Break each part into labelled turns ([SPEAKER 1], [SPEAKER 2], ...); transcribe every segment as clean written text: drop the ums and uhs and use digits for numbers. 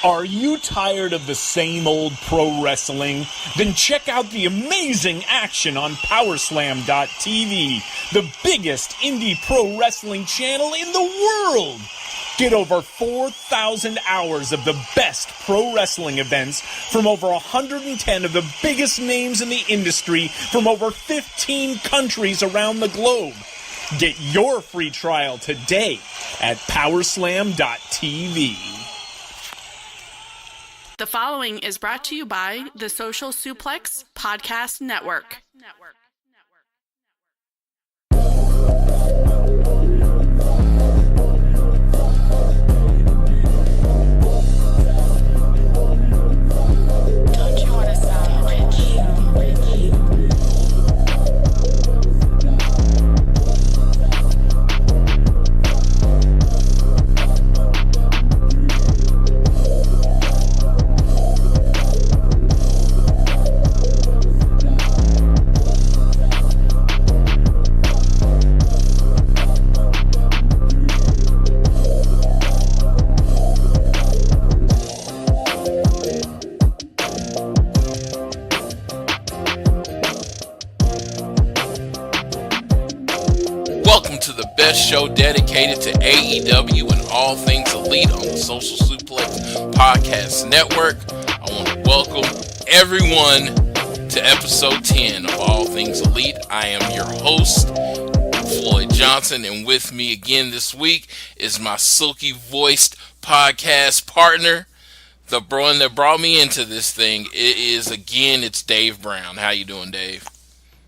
[SPEAKER 1] Are you tired of the same old pro wrestling? Then check out the amazing action on Powerslam.tv, the biggest indie pro wrestling channel in the world. Get over 4,000 hours of the best pro wrestling events from over 110 of the biggest names in the industry from over 15 countries around the globe. Get your free trial today at Powerslam.tv.
[SPEAKER 2] The following is brought to you by the Social Suplex Podcast Network.
[SPEAKER 3] Don't you want to sound rich?
[SPEAKER 4] Welcome to the best show dedicated to AEW and all things elite on the Social Suplex Podcast Network. I want to welcome everyone to episode 10 of All Things Elite. I am your host, Floyd Johnson, and with me again this week is my silky-voiced podcast partner, the one that brought me into this thing. It's Dave Brown. How you doing, Dave?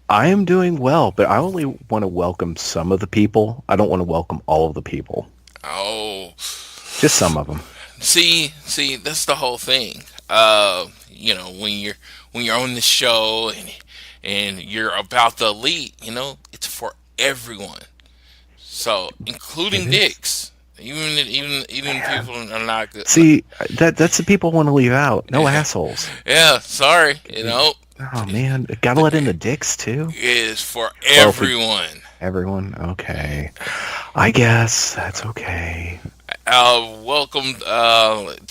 [SPEAKER 5] I am doing well, but I only want to welcome some of the people. I don't want to welcome all of the people.
[SPEAKER 4] Oh.
[SPEAKER 5] Just some of them.
[SPEAKER 4] See, that's the whole thing. When you're on the show and you're about the elite, it's for everyone. So, including dicks. Even people are not good.
[SPEAKER 5] See, that's the people I want to leave out. No assholes.
[SPEAKER 4] Yeah, sorry,
[SPEAKER 5] Oh man, gotta let in the dicks too.
[SPEAKER 4] It is for everyone.
[SPEAKER 5] Everyone? Okay. I guess that's okay.
[SPEAKER 4] Welcome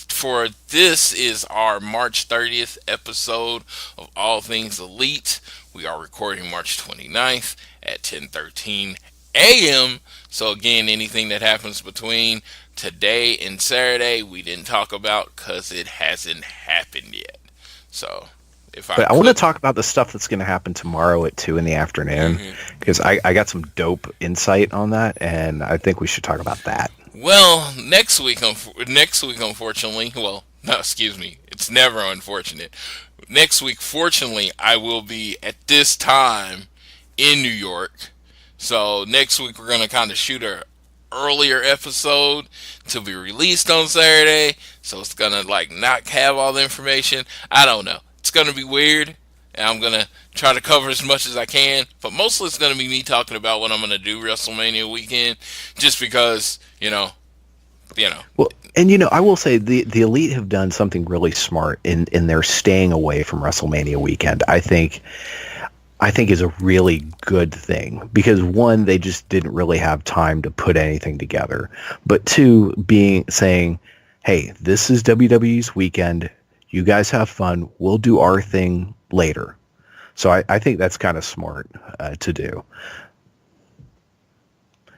[SPEAKER 4] for this is our March 30th episode of All Things Elite. We are recording March 29th at 10:13 a.m. So again, anything that happens between today and Saturday, we didn't talk about because it hasn't happened yet. So I
[SPEAKER 5] want to talk about the stuff that's going to happen tomorrow at 2 in the afternoon because I got some dope insight on that, and I think we should talk about that.
[SPEAKER 4] Well, next week, unfortunately, it's never unfortunate. Next week, fortunately, I will be at this time in New York. So next week, we're going to kind of shoot a earlier episode to be released on Saturday. So it's going to not have all the information. I don't know. It's going to be weird, and I'm going to try to cover as much as I can, but mostly it's going to be me talking about what I'm going to do WrestleMania weekend, just because, Well,
[SPEAKER 5] and I will say the Elite have done something really smart in their staying away from WrestleMania weekend. I think is a really good thing because one, they just didn't really have time to put anything together, but two, saying, hey, this is WWE's weekend. You guys have fun. We'll do our thing later. So I think that's kind of smart to do.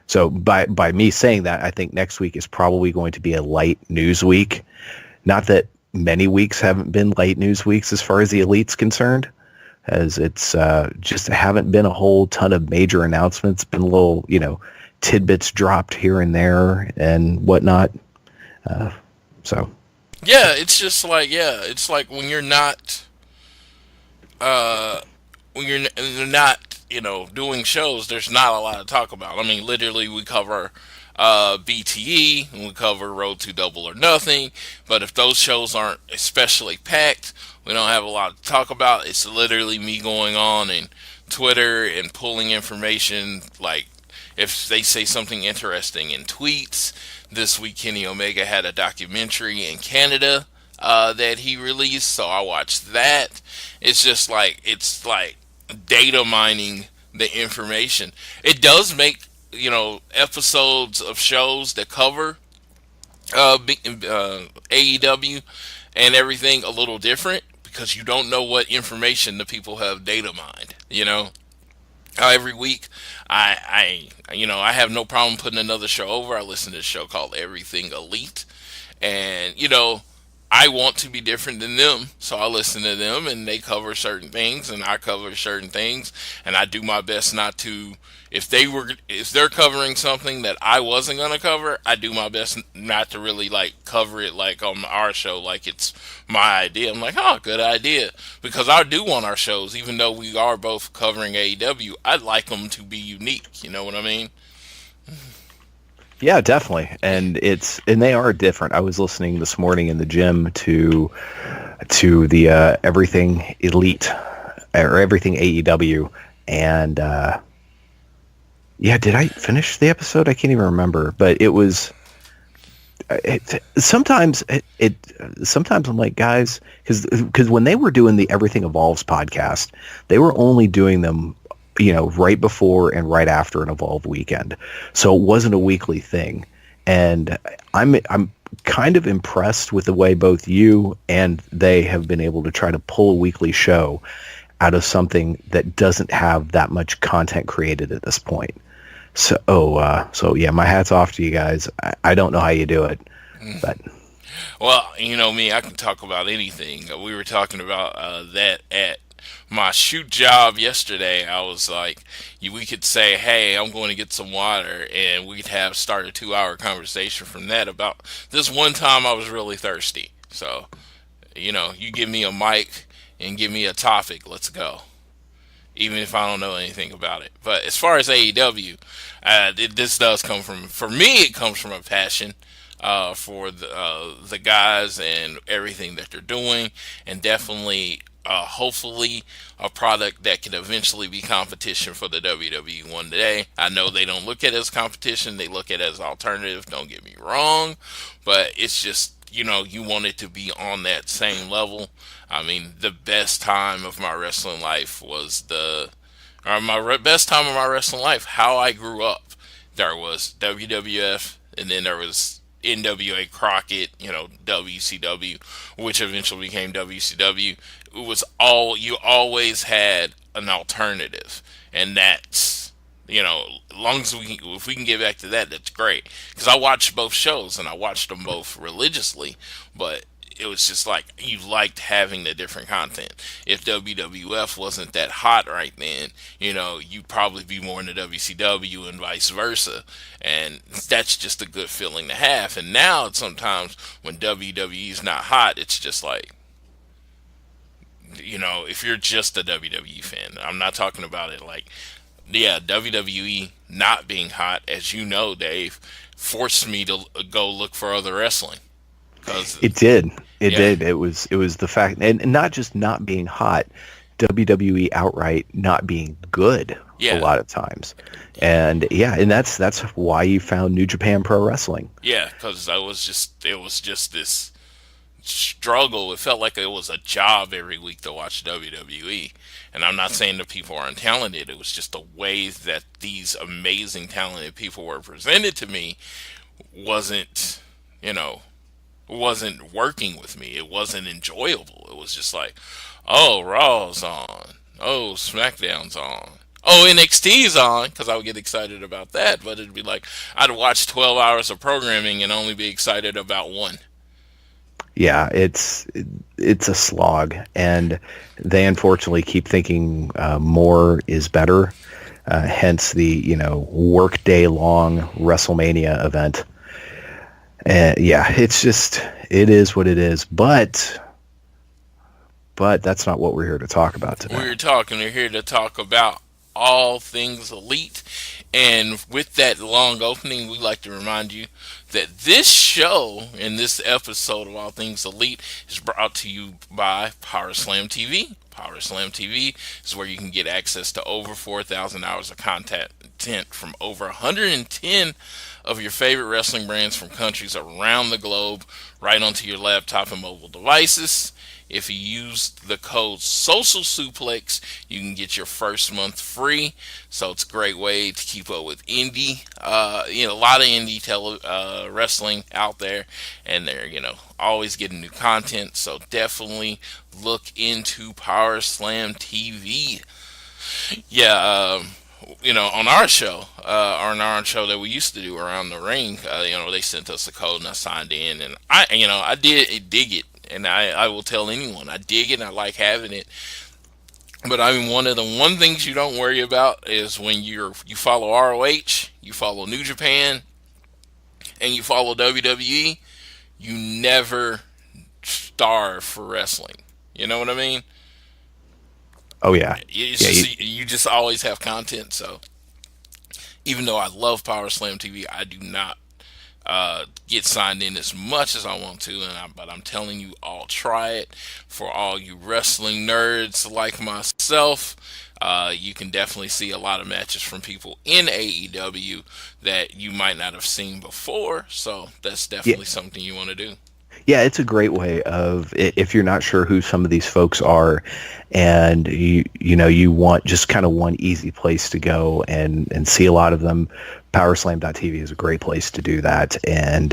[SPEAKER 5] So by me saying that, I think next week is probably going to be a light news week. Not that many weeks haven't been light news weeks as far as the Elite's concerned, as it's just haven't been a whole ton of major announcements. Been little, tidbits dropped here and there and whatnot.
[SPEAKER 4] Yeah, it's just it's like when you're not, doing shows, there's not a lot to talk about. I mean, literally, we cover BTE and we cover Road to Double or Nothing, but if those shows aren't especially packed, we don't have a lot to talk about. It's literally me going on and Twitter and pulling information, like if they say something interesting in tweets. This week, Kenny Omega had a documentary in Canada that he released, so I watched that. It's just it's like data mining the information. It does make, episodes of shows that cover AEW and everything a little different because you don't know what information the people have data mined. Every week, I have no problem putting another show over. I listen to a show called Everything Elite, and I want to be different than them, so I listen to them, and they cover certain things, and I cover certain things, and I do my best not to. If they're covering something that I wasn't gonna cover, I do my best not to really like cover it like on our show, like it's my idea. I'm like, oh, good idea, because I do want our shows, even though we are both covering AEW, I'd like them to be unique. You know what I mean?
[SPEAKER 5] Yeah, definitely. And they are different. I was listening this morning in the gym to the Everything Elite or Everything AEW, and yeah, did I finish the episode? I can't even remember, but it was. Sometimes I'm like, guys, because when they were doing the Everything Evolves podcast, they were only doing them, right before and right after an Evolve weekend, so it wasn't a weekly thing. And I'm kind of impressed with the way both you and they have been able to try to pull a weekly show out of something that doesn't have that much content created at this point. So yeah, my hat's off to you guys. I don't know how you do it, but
[SPEAKER 4] Well, me, I can talk about anything. We were talking about that at my shoot job yesterday. I was like, we could say, hey, I'm going to get some water, and we'd have start a 2-hour conversation from that about this one time I was really thirsty. So, you give me a mic and give me a topic, let's go. Even if I don't know anything about it. But as far as AEW, this does come for me, it comes from a passion for the guys and everything that they're doing, and definitely, hopefully, a product that can eventually be competition for the WWE one day. I know they don't look at it as competition; they look at it as alternative. Don't get me wrong, but it's just you want it to be on that same level. I mean, the best time of my wrestling life was best time of my wrestling life. How I grew up, there was WWF, and then there was NWA Crockett, WCW, which eventually became WCW. It was you always had an alternative, and that's as long as if we can get back to that, that's great. Because I watched both shows and I watched them both religiously, but it was just like you liked having the different content. If WWF wasn't that hot right then, you'd probably be more into WCW and vice versa. And that's just a good feeling to have. And now sometimes when WWE is not hot, it's just like, if you're just a WWE fan, I'm not talking about it like, yeah, WWE not being hot, as you know, Dave, forced me to go look for other wrestling.
[SPEAKER 5] It did. It did. It was the fact, and not just not being hot, WWE outright not being good a lot of times. And that's why you found New Japan Pro Wrestling.
[SPEAKER 4] Yeah, because it was just this struggle. It felt like it was a job every week to watch WWE. And I'm not saying that people aren't talented. It was just the way that these amazing talented people were presented to me wasn't working with me. It wasn't enjoyable. It was just like, oh, Raw's on. Oh, SmackDown's on. Oh, NXT's on, because I would get excited about that. But it'd be like, I'd watch 12 hours of programming and only be excited about one.
[SPEAKER 5] Yeah, it's a slog, and they unfortunately keep thinking more is better. Hence the work day long WrestleMania event. Yeah, it is what it is, but that's not what we're here to talk about today.
[SPEAKER 4] We're here to talk about all things elite, and with that long opening, we'd like to remind you that this show and this episode of All Things Elite is brought to you by Power Slam TV. Power Slam TV is where you can get access to over 4,000 hours of content from over 110 of your favorite wrestling brands from countries around the globe right onto your laptop and mobile devices. If you use the code Social Suplex, you can get your first month free. So it's a great way to keep up with indie, a lot of indie wrestling out there, and they're always getting new content. So definitely look into Power Slam TV. Yeah. On our show, that we used to do Around the Ring, they sent us a code and I signed in, and I did dig it, and I will tell anyone I dig it and I like having it. But I mean, one of the things you don't worry about is when you follow ROH, you follow New Japan, and you follow WWE, you never starve for wrestling. You know what I mean?
[SPEAKER 5] Oh yeah.
[SPEAKER 4] You just always have content. So even though I love Power Slam TV, I do not get signed in as much as I want to. But I'm telling you, all try it. For all you wrestling nerds like myself, you can definitely see a lot of matches from people in AEW that you might not have seen before. So that's definitely something you want to do.
[SPEAKER 5] Yeah, it's a great way of, if you're not sure who some of these folks are, and you want just kind of one easy place to go and see a lot of them, powerslam.tv is a great place to do that. And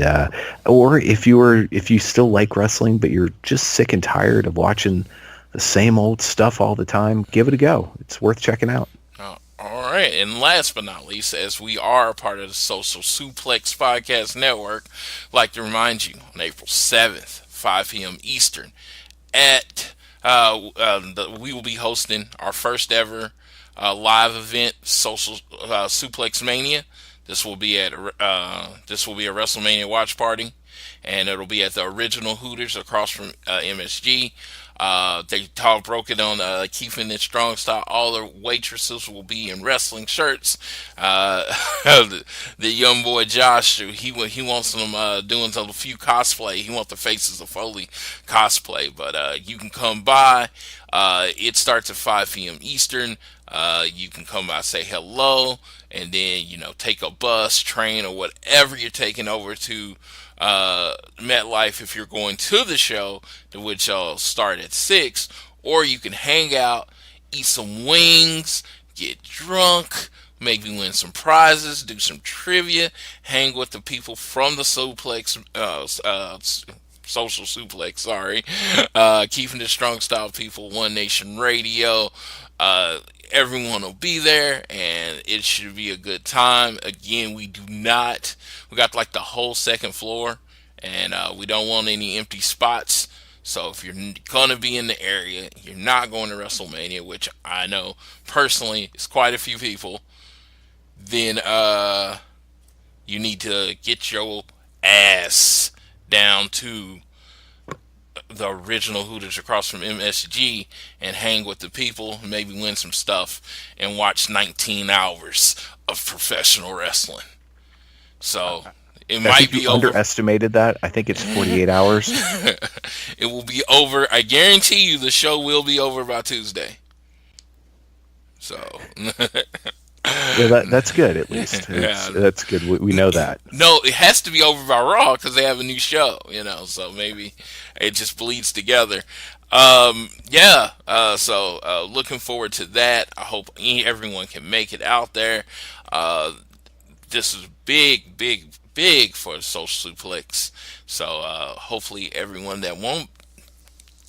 [SPEAKER 5] or if you still like wrestling but you're just sick and tired of watching the same old stuff all the time, give it a go. It's worth checking out.
[SPEAKER 4] All right, and last but not least, as we are a part of the Social Suplex Podcast Network, I'd like to remind you, on April 7th, 5 p.m. Eastern, we will be hosting our first ever live event, Social Suplex Mania. This will be a WrestleMania watch party, and it'll be at the original Hooters across from MSG. They broke it on keeping it strong style. All the waitresses will be in wrestling shirts. The young boy Josh, he wants them doing a few cosplay. He wants the Faces of Foley cosplay, but you can come by. It starts at 5 p.m. Eastern. You can come by, say hello, and then take a bus, train, or whatever you're taking over to MetLife if you're going to the show, which will start at 6, or you can hang out, eat some wings, get drunk, maybe win some prizes, do some trivia, hang with the people from the Social Suplex, Keeping It Strong Style people, One Nation Radio. Everyone will be there, and it should be a good time. Again, we got like the whole second floor, and we don't want any empty spots. So if you're going to be in the area, you're not going to WrestleMania, which I know personally is quite a few people, then you need to get your ass down to the original Hooters across from MSG and hang with the people, maybe win some stuff, and watch 19 hours of professional wrestling. So it might be over.
[SPEAKER 5] Underestimated that. I think it's 48 hours.
[SPEAKER 4] It will be over. I guarantee you the show will be over by Tuesday. So
[SPEAKER 5] yeah, that's good at least. That's good. We know that.
[SPEAKER 4] No, it has to be over by Raw because they have a new show, so maybe it just bleeds together. So looking forward to that. I hope everyone can make it out there. This is big for the Social Suplex. So hopefully everyone that won't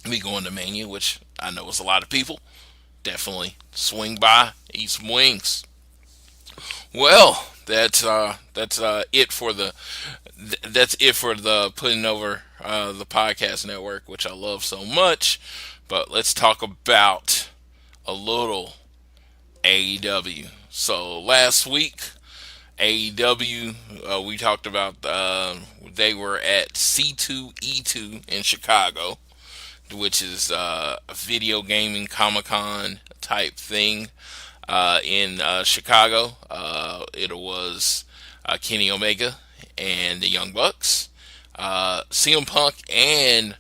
[SPEAKER 4] be going to Mania, which I know is a lot of people, definitely swing by, eat some wings. Well, that's it for the putting over the podcast network, which I love so much. But let's talk about a little AEW. So last week, AEW, we talked about they were at C2E2 in Chicago, which is a video gaming Comic-Con type thing. In Chicago, it was Kenny Omega and the Young Bucks, CM Punk and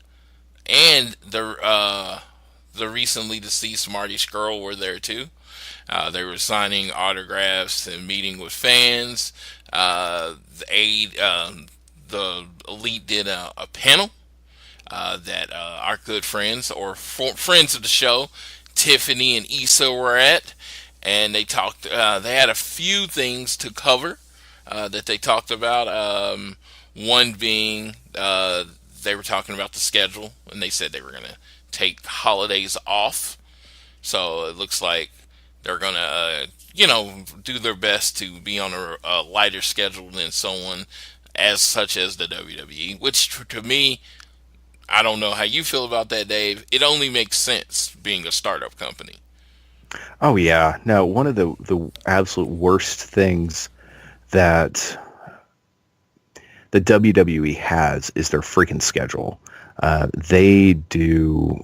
[SPEAKER 4] the recently deceased Marty Scurll were there too. They were signing autographs and meeting with fans. The Elite did a panel that our good friends or friends of the show, Tiffany and Issa, were at, and they talked. They had a few things to cover that they talked about. One being they were talking about the schedule, and they said they were going to take holidays off. So it looks like they're going to, do their best to be on a lighter schedule than someone as such as the WWE, which to me, I don't know how you feel about that, Dave. It only makes sense being a startup company.
[SPEAKER 5] Oh yeah, no. One of the absolute worst things that the WWE has is their freaking schedule. They do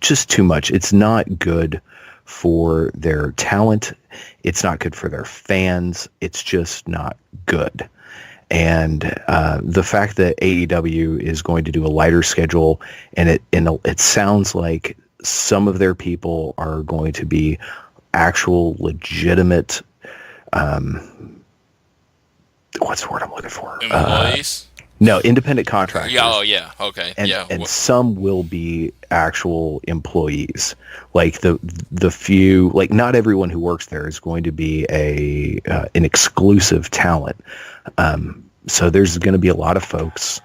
[SPEAKER 5] just too much. It's not good for their talent. It's not good for their fans. It's just not good. And the fact that AEW is going to do a lighter schedule, and it sounds like some of their people are going to be actual legitimate. What's the word I'm looking for?
[SPEAKER 4] Employees?
[SPEAKER 5] No, independent contractors.
[SPEAKER 4] Yeah, oh yeah, okay,
[SPEAKER 5] And some will be actual employees. Like the few, like not everyone who works there is going to be an exclusive talent. So there's going to be a lot of folks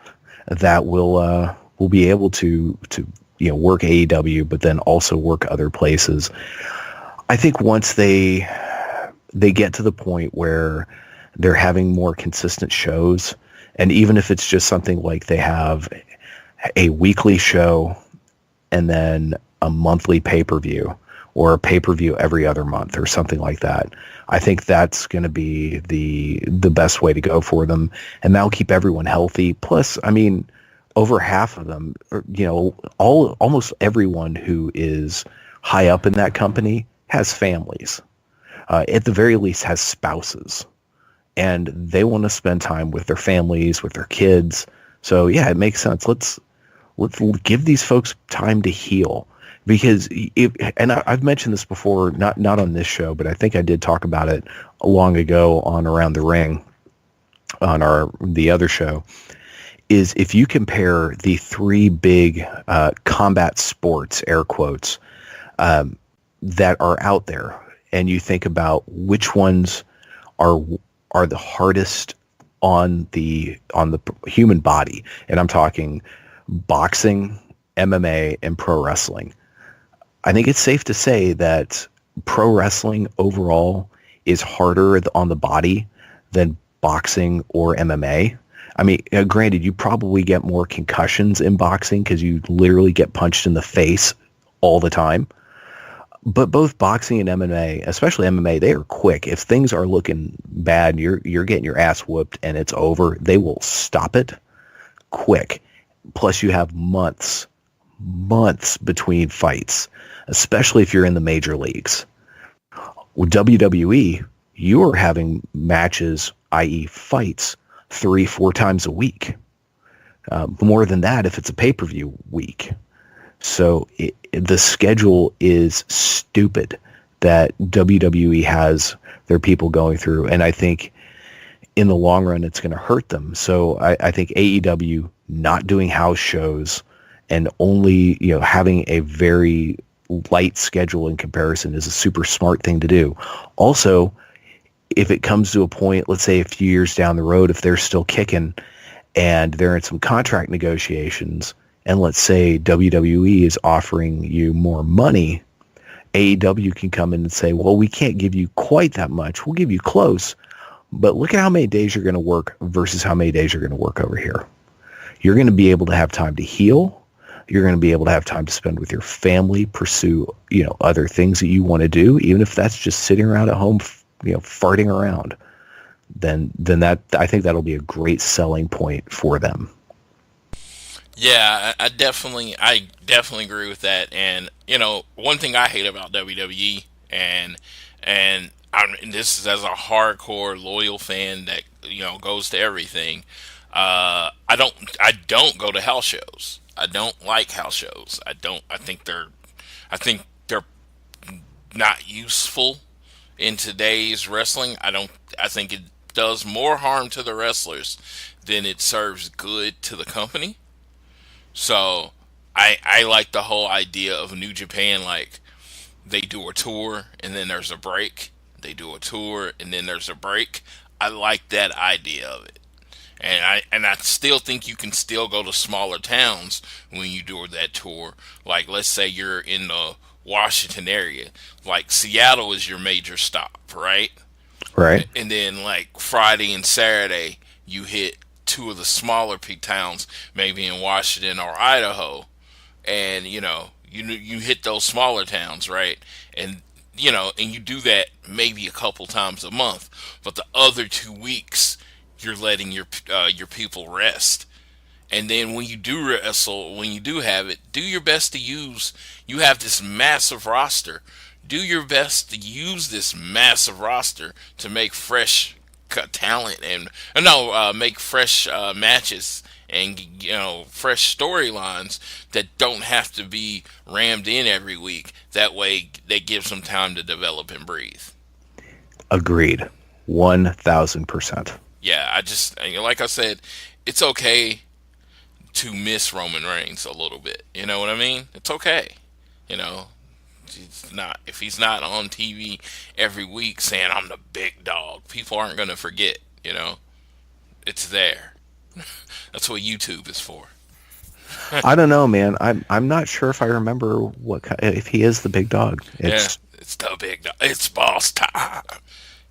[SPEAKER 5] that will be able to work AEW, but then also work other places. I think once they get to the point where they're having more consistent shows, and even if it's just something like they have a weekly show and then a monthly pay-per-view, or a pay-per-view every other month or something like that, I think that's going to be the best way to go for them, and that'll keep everyone healthy. Plus, I mean, over half of them, almost everyone who is high up in that company has families. At the very least, has spouses, and they want to spend time with their families, with their kids. So yeah, it makes sense. Let's give these folks time to heal. Because I've mentioned this before, not on this show, but I think I did talk about it long ago on Around the Ring, on the other show, is if you compare the three big combat sports, air quotes, that are out there, and you think about which ones are the hardest on the human body, and I'm talking boxing, MMA, and pro wrestling. I think it's safe to say that pro wrestling overall is harder on the body than boxing or MMA. I mean, granted, you probably get more concussions in boxing because you literally get punched in the face all the time. But both boxing and MMA, especially MMA, they are quick. If things are looking bad, you're getting your ass whooped and it's over, they will stop it quick. Plus, you have months between fights, especially if you're in the major leagues. With WWE, you're having matches, i.e. fights, 3-4 times a week. More than that if it's a pay-per-view week. So the schedule is stupid that WWE has their people going through, and I think in the long run it's going to hurt them. So I think AEW not doing house shows and only having a very light schedule in comparison is a super smart thing to do. Also, if it comes to a point, let's say a few years down the road, if they're still kicking and they're in some contract negotiations, and let's say WWE is offering you more money, AEW can come in and say, well, we can't give you quite that much. We'll give you close, but look at how many days you're going to work versus how many days you're going to work over here. You're going to be able to have time to heal. You're going to be able to have time to spend with your family, pursue, other things that you want to do, even if that's just sitting around at home, farting around. Then that, I think that'll be a great selling point for them.
[SPEAKER 4] Yeah, I definitely agree with that. And one thing I hate about WWE, and this is as a hardcore loyal fan that goes to everything. I don't go to house shows. I don't like house shows. I think they're not useful in today's wrestling. I think it does more harm to the wrestlers than it serves good to the company. So I like the whole idea of New Japan, like they do a tour and then there's a break. They do a tour and then there's a break. I like that idea of it. And I still think you can still go to smaller towns when you do that tour. Like, let's say you're in the Washington area. Like, Seattle is your major stop, right?
[SPEAKER 5] Right.
[SPEAKER 4] And then, like, Friday and Saturday, you hit two of the smaller peak towns, maybe in Washington or Idaho. And, you hit those smaller towns, right? And, and you do that maybe a couple times a month. But the other 2 weeks, you're letting your people rest. And then when you do wrestle, when you do have it, do your best to use. You have this massive roster. Do your best to use this massive roster to make fresh talent and make fresh matches and fresh storylines that don't have to be rammed in every week. That way, that gives them time to develop and breathe.
[SPEAKER 5] Agreed, 1,000%.
[SPEAKER 4] Yeah, like I said, it's okay to miss Roman Reigns a little bit. You know what I mean? It's okay. If he's not on TV every week saying I'm the big dog, people aren't going to forget. It's there. That's what YouTube is for.
[SPEAKER 5] I don't know, man. I'm not sure if I remember if he is the big dog.
[SPEAKER 4] It's the big dog. It's boss time.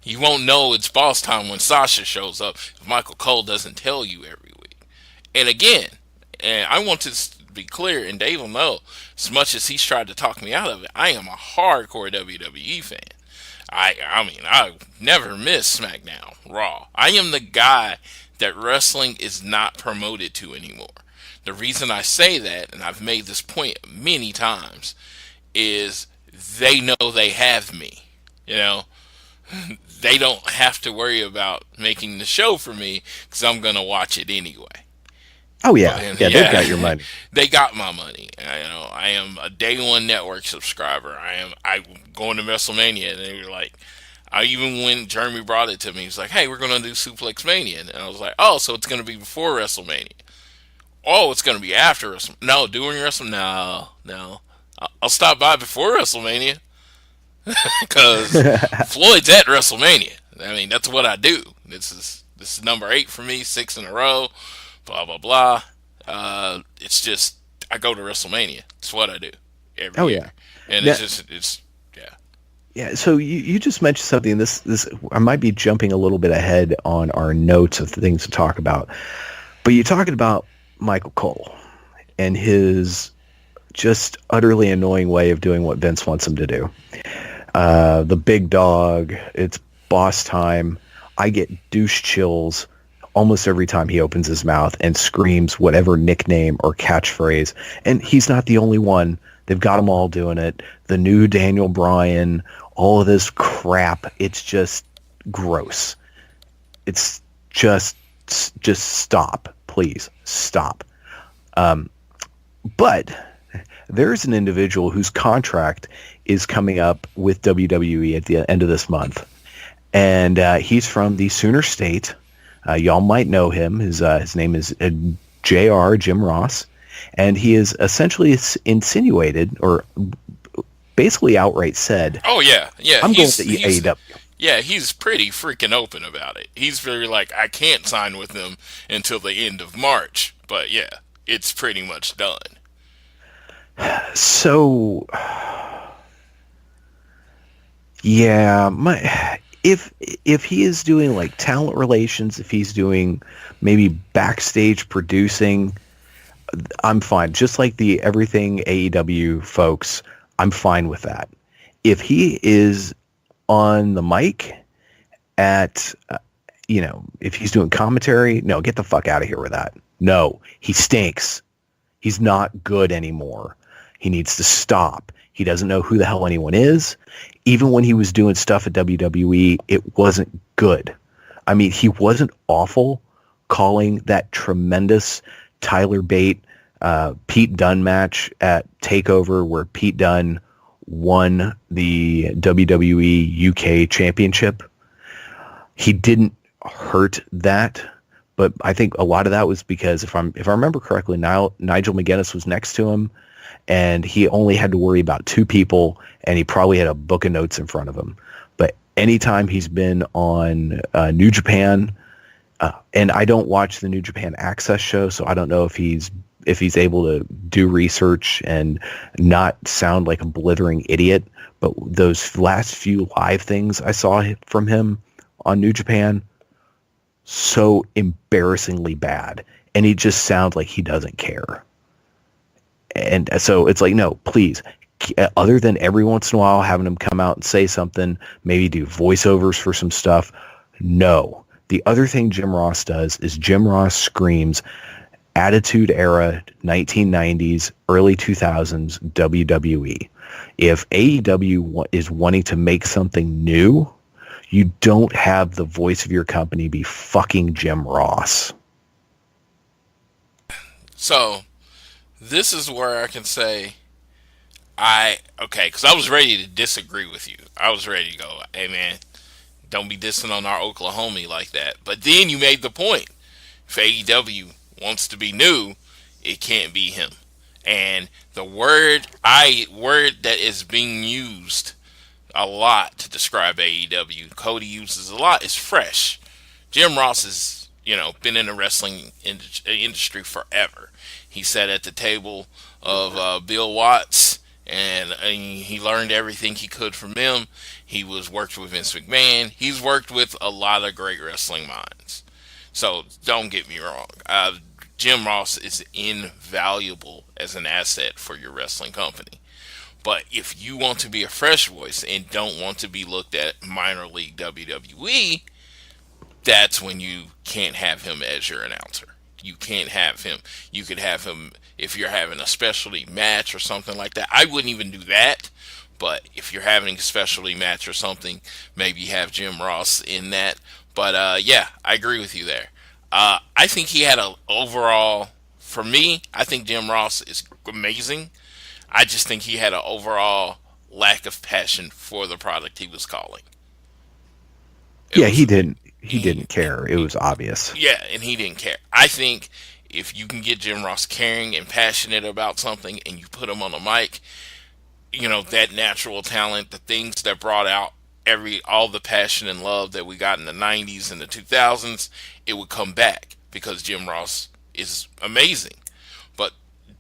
[SPEAKER 4] You won't know it's boss time when Sasha shows up if Michael Cole doesn't tell you every week. And again, and I want to be clear, and Dave will know, as much as he's tried to talk me out of it, I am a hardcore WWE fan. I never miss SmackDown, Raw. I am the guy that wrestling is not promoted to anymore. The reason I say that, and I've made this point many times, is they know they have me. They don't have to worry about making the show for me because I'm going to watch it anyway.
[SPEAKER 5] Oh, yeah. They've got your money.
[SPEAKER 4] They got my money. I am a Day One Network subscriber. I'm going to WrestleMania, and they were like, when Jeremy brought it to me, he's like, hey, we're going to do Suplex Mania. And I was like, oh, so it's going to be before WrestleMania. Oh, it's going to be after WrestleMania. No, during WrestleMania. No. I'll stop by before WrestleMania. Because Floyd's at WrestleMania. That's what I do. This is number 8 for me, 6 in a row, blah, blah, blah. It's just, I go to WrestleMania. It's what I do every year. And
[SPEAKER 5] Yeah, so you just mentioned something. This I might be jumping a little bit ahead on our notes of things to talk about. But you're talking about Michael Cole and his just utterly annoying way of doing what Vince wants him to do. The big dog, it's boss time. I get douche chills almost every time he opens his mouth and screams whatever nickname or catchphrase. And he's not the only one. They've got them all doing it. The new Daniel Bryan, all of this crap. It's just gross. It's just stop. Please stop. But there's an individual whose contract is coming up with WWE at the end of this month. And he's from the Sooner State. Y'all might know him. His name is JR, Jim Ross. And he is essentially insinuated or basically outright said,
[SPEAKER 4] oh, yeah.
[SPEAKER 5] I'm going to AEW.
[SPEAKER 4] Yeah, he's pretty freaking open about it. He's very like, I can't sign with them until the end of March. But yeah, it's pretty much done.
[SPEAKER 5] So, yeah, if he is doing like talent relations, if he's doing maybe backstage producing, I'm fine. Just like the everything AEW folks, I'm fine with that. If he is on the mic at, if he's doing commentary, no, get the fuck out of here with that. No, he stinks. He's not good anymore. He needs to stop. He doesn't know who the hell anyone is. Even when he was doing stuff at WWE, it wasn't good. I mean, he wasn't awful calling that tremendous Tyler Bate, Pete Dunne match at TakeOver where Pete Dunne won the WWE UK Championship. He didn't hurt that, but I think a lot of that was because if I remember correctly, Nigel McGuinness was next to him, and he only had to worry about two people, and he probably had a book of notes in front of him. But anytime he's been on New Japan, and I don't watch the New Japan Access show, so I don't know if he's able to do research and not sound like a blithering idiot. But those last few live things I saw from him on New Japan, so embarrassingly bad, and he just sounds like he doesn't care. And so it's like, no, please, other than every once in a while having him come out and say something, maybe do voiceovers for some stuff, no. The other thing Jim Ross does is Jim Ross screams Attitude Era, 1990s, early 2000s WWE. If AEW is wanting to make something new, you don't have the voice of your company be fucking Jim Ross.
[SPEAKER 4] So, this is where I can say, because I was ready to disagree with you. I was ready to go, hey man, don't be dissing on our Oklahoma like that. But then you made the point. If AEW wants to be new, it can't be him. And the word that is being used a lot to describe AEW, Cody uses a lot, is fresh. Jim Ross has, been in the wrestling industry forever. He sat at the table of Bill Watts, and he learned everything he could from him. He worked with Vince McMahon. He's worked with a lot of great wrestling minds. So don't get me wrong. Jim Ross is invaluable as an asset for your wrestling company. But if you want to be a fresh voice and don't want to be looked at minor league WWE, that's when you can't have him as your announcer. You can't have him. You could have him if you're having a specialty match or something like that. I wouldn't even do that. But if you're having a specialty match or something, maybe have Jim Ross in that. But yeah, I agree with you there. I think he had for me, I think Jim Ross is amazing. I just think he had an overall lack of passion for the product he was calling.
[SPEAKER 5] He didn't care. It was obvious.
[SPEAKER 4] Yeah, and he didn't care. I think if you can get Jim Ross caring and passionate about something and you put him on the mic, that natural talent, the things that brought out all the passion and love that we got in the 90s and the 2000s, it would come back because Jim Ross is amazing. But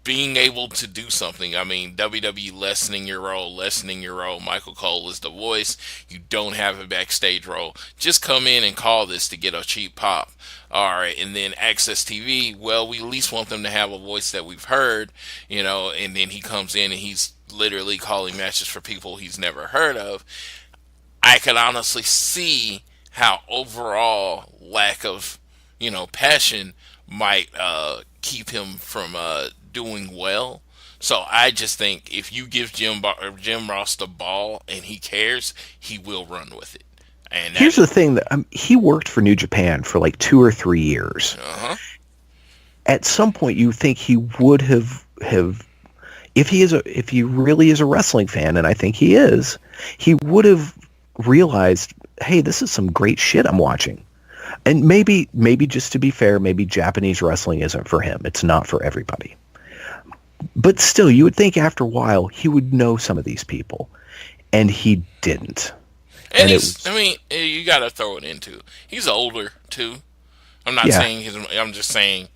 [SPEAKER 4] being able to do something, WWE lessening your role. Michael Cole is the voice. You don't have a backstage role. Just come in and call this to get a cheap pop. All right, and then Access TV, well, we at least want them to have a voice that we've heard, and then he comes in and he's literally calling matches for people he's never heard of. I could honestly see how overall lack of, passion might keep him from doing well. So I just think if you give Jim Ross the ball and he cares, he will run with it. And
[SPEAKER 5] here's the thing: that he worked for New Japan for like 2 or 3 years.
[SPEAKER 4] Uh-huh.
[SPEAKER 5] At some point, you think he would have if he really is a wrestling fan, and I think he is, he would have realized, hey, this is some great shit I'm watching. And maybe just to be fair, maybe Japanese wrestling isn't for him. It's not for everybody. But still, you would think after a while he would know some of these people, and he didn't.
[SPEAKER 4] And you got to throw it into. He's older too. I'm not saying I'm just saying,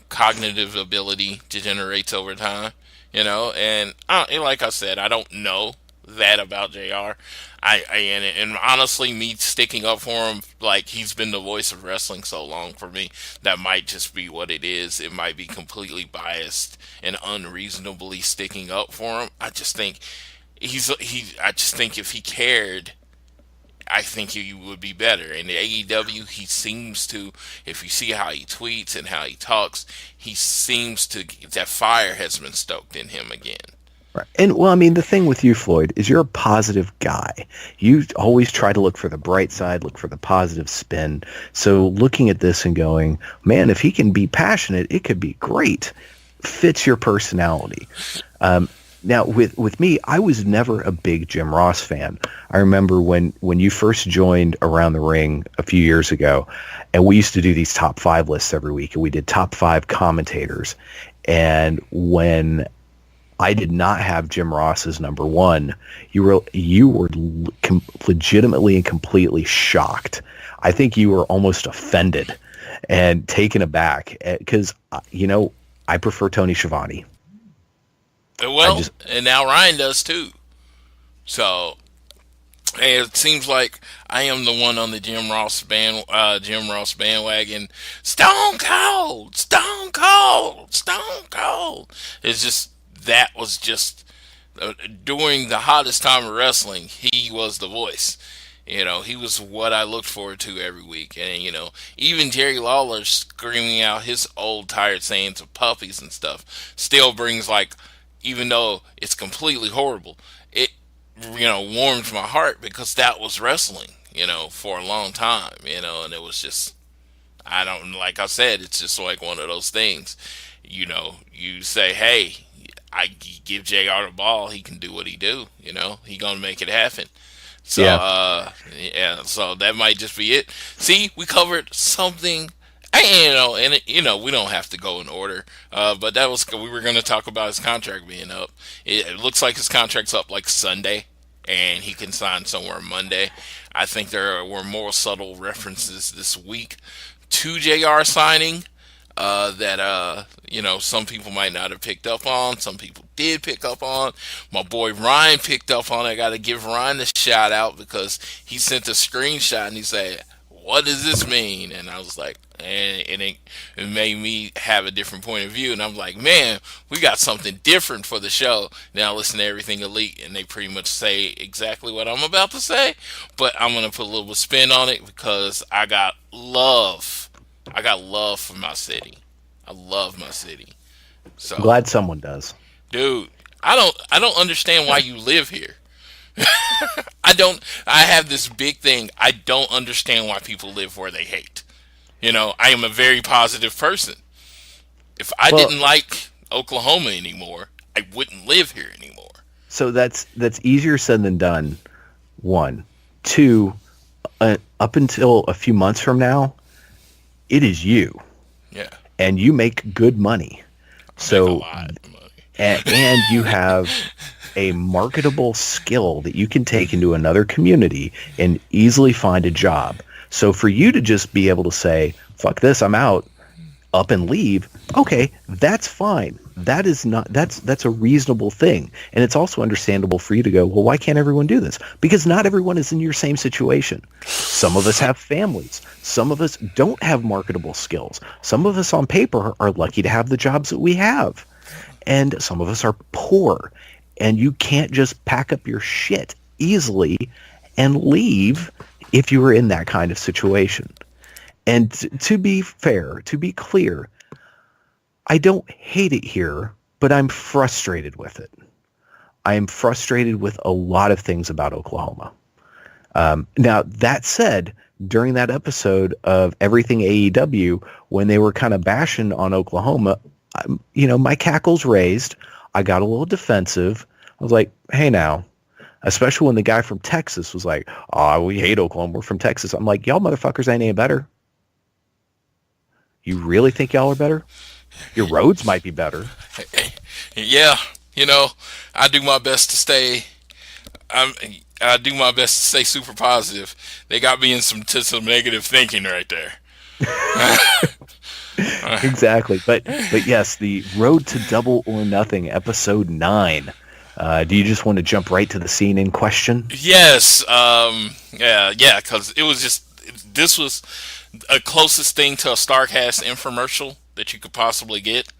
[SPEAKER 4] cognitive ability degenerates over time. And like I said, I don't know that about JR. And honestly, me sticking up for him, like he's been the voice of wrestling so long for me, that might just be what it is. It might be completely biased and unreasonably sticking up for him. I just think if he cared, I think he would be better. In the AEW, he seems to, if you see how he tweets and how he talks, he seems to, that fire has been stoked in him again.
[SPEAKER 5] Right. And the thing with you, Floyd, is you're a positive guy. You always try to look for the bright side, look for the positive spin. So looking at this and going, man, if he can be passionate, it could be great. Fits your personality. Now, with me, I was never a big Jim Ross fan. I remember when you first joined Around the Ring a few years ago, and we used to do these top 5 lists every week, and we did top 5 commentators. And when I did not have Jim Ross as number 1, you were legitimately and completely shocked. I think you were almost offended and taken aback because, I prefer Tony Schiavone.
[SPEAKER 4] Well, and now Ryan does too. So it seems like I am the one on the Jim Ross bandwagon. Stone Cold, Stone Cold, Stone Cold. It's just that was just during the hottest time of wrestling. He was the voice. He was what I looked forward to every week. And, even Jerry Lawler screaming out his old tired sayings of puppies and stuff still brings, even though it's completely horrible, it, warms my heart because that was wrestling, for a long time, and it was just, like I said, it's just like one of those things, you say, hey, I give JR the ball, he can do what he do, he gonna make it happen. So, so that might just be it. See, we covered something. We don't have to go in order. But we were going to talk about his contract being up. It looks like his contract's up Sunday, and he can sign somewhere Monday. I think there were more subtle references this week to JR signing that some people might not have picked up on. Some people did pick up on. My boy Ryan picked up on it. I got to give Ryan a shout out because he sent a screenshot and he said, "What does this mean?" And I was like, and it made me have a different point of view. And I'm like, man, we got something different for the show. Now listen to Everything Elite, and they pretty much say exactly what I'm about to say. But I'm going to put a little spin on it because I got love. I got love for my city. I love my city. So
[SPEAKER 5] I'm glad someone does.
[SPEAKER 4] Dude, I don't understand why you live here. I have this big thing. I don't understand why people live where they hate. I am a very positive person. If I didn't like Oklahoma anymore, I wouldn't live here anymore.
[SPEAKER 5] So that's easier said than done. 1, 2, up until a few months from now, it is you.
[SPEAKER 4] Yeah.
[SPEAKER 5] And you make good money.
[SPEAKER 4] Make a lot of money.
[SPEAKER 5] and you have a marketable skill that you can take into another community and easily find a job. So for you to just be able to say, fuck this, I'm out, up and leave, okay, that's fine. That's a reasonable thing. And it's also understandable for you to go, well, why can't everyone do this? Because not everyone is in your same situation. Some of us have families. Some of us don't have marketable skills. Some of us on paper are lucky to have the jobs that we have. And some of us are poor. And you can't just pack up your shit easily and leave if you were in that kind of situation. And to be fair, to be clear, I don't hate it here, but I'm frustrated with it. I am frustrated with a lot of things about Oklahoma. Now, that said, during that episode of Everything AEW, when they were kind of bashing on Oklahoma, my cackles raised. I got a little defensive. I was like, hey now, especially when the guy from Texas was like, oh, we hate Oklahoma, we're from Texas. I'm like, y'all motherfuckers ain't any better. You really think y'all are better? Your roads might be better.
[SPEAKER 4] Yeah, I do my best to stay. I do my best to stay super positive. They got me in some negative thinking right there.
[SPEAKER 5] Exactly, but yes, the Road to Double or Nothing, episode 9. Do you just want to jump right to the scene in question?
[SPEAKER 4] Yes. Yeah. Because this was a closest thing to a StarCast infomercial that you could possibly get.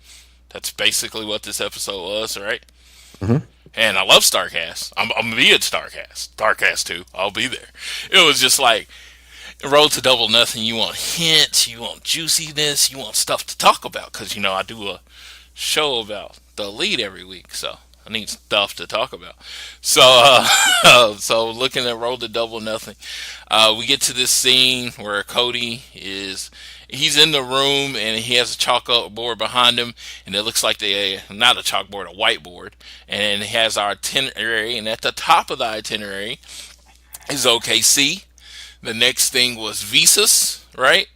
[SPEAKER 4] That's basically what this episode was, right?
[SPEAKER 5] Mm-hmm.
[SPEAKER 4] And I love StarCast. I'm gonna be at StarCast. StarCast 2. I'll be there. It was just like Road to Double Nothing. You want hints. You want juiciness. You want stuff to talk about. Because, I do a show about the Elite every week. So I need stuff to talk about. So, so looking at Road to Double Nothing, we get to this scene where Cody he's in the room and he has a chalkboard behind him, and it looks like not a chalkboard, a whiteboard, and he has our itinerary, and at the top of the itinerary is OKC. The next thing was Visas, right?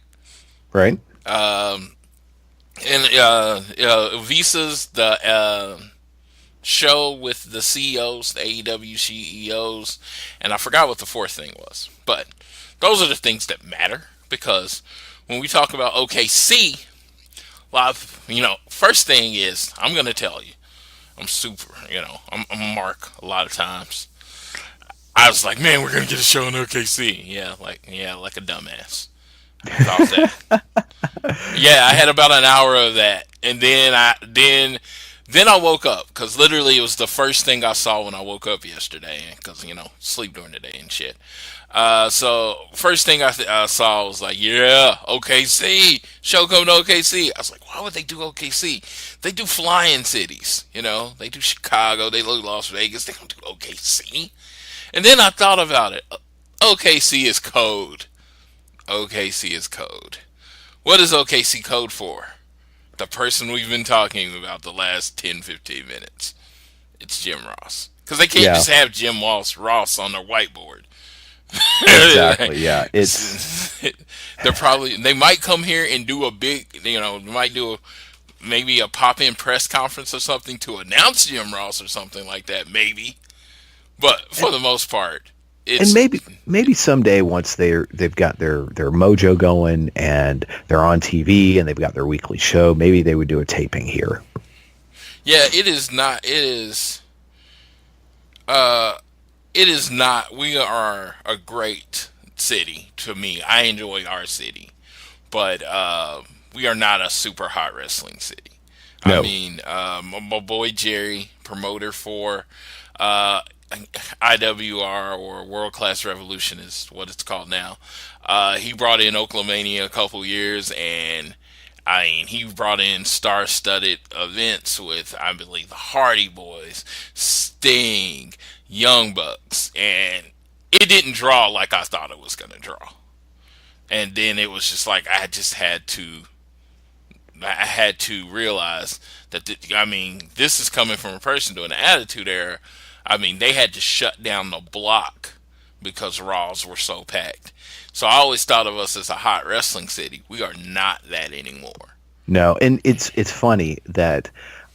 [SPEAKER 5] Right.
[SPEAKER 4] Visas, the show with the CEOs, the AEW CEOs, and I forgot what the fourth thing was. But those are the things that matter, because when we talk about OKC, first thing is, I'm going to tell you, I'm I'm Mark a lot of times. I was like, man, we're going to get a show in OKC. Yeah, like a dumbass. I thought that. Yeah, I had about an hour of that, and then I woke up, because literally it was the first thing I saw when I woke up yesterday, because sleep during the day and shit. So first thing I saw was like, yeah, OKC, show coming to OKC. I was like, why would they do OKC? They do flying cities, they do Chicago, they do Las Vegas, they don't do OKC. And then I thought about it. OKC is code. OKC is code. What is OKC code for? The person we've been talking about the last 10, 15 minutes. It's Jim Ross. Because they can't just have Jim Ross on their whiteboard.
[SPEAKER 5] Exactly, yeah.
[SPEAKER 4] They might come here and do a big, might do maybe a pop-in press conference or something to announce Jim Ross or something like that, maybe. But for the most part,
[SPEAKER 5] and maybe someday, once they've got their mojo going and they're on TV and they've got their weekly show, maybe they would do a taping here.
[SPEAKER 4] Yeah, it is not. We are a great city to me. I enjoy our city, but we are not a super hot wrestling city. No. I mean, my boy Jerry, promoter for IWR, or World Class Revolution is what it's called now. He brought in Oklahomania a couple years, and he brought in star-studded events with, I believe, the Hardy Boys, Sting, Young Bucks, and it didn't draw like I thought it was going to draw. And then it was just like I had to realize that this is coming from a person doing the Attitude Era. They had to shut down the block because Raws were so packed. So I always thought of us as a hot wrestling city. We are not that anymore.
[SPEAKER 5] No, and it's funny that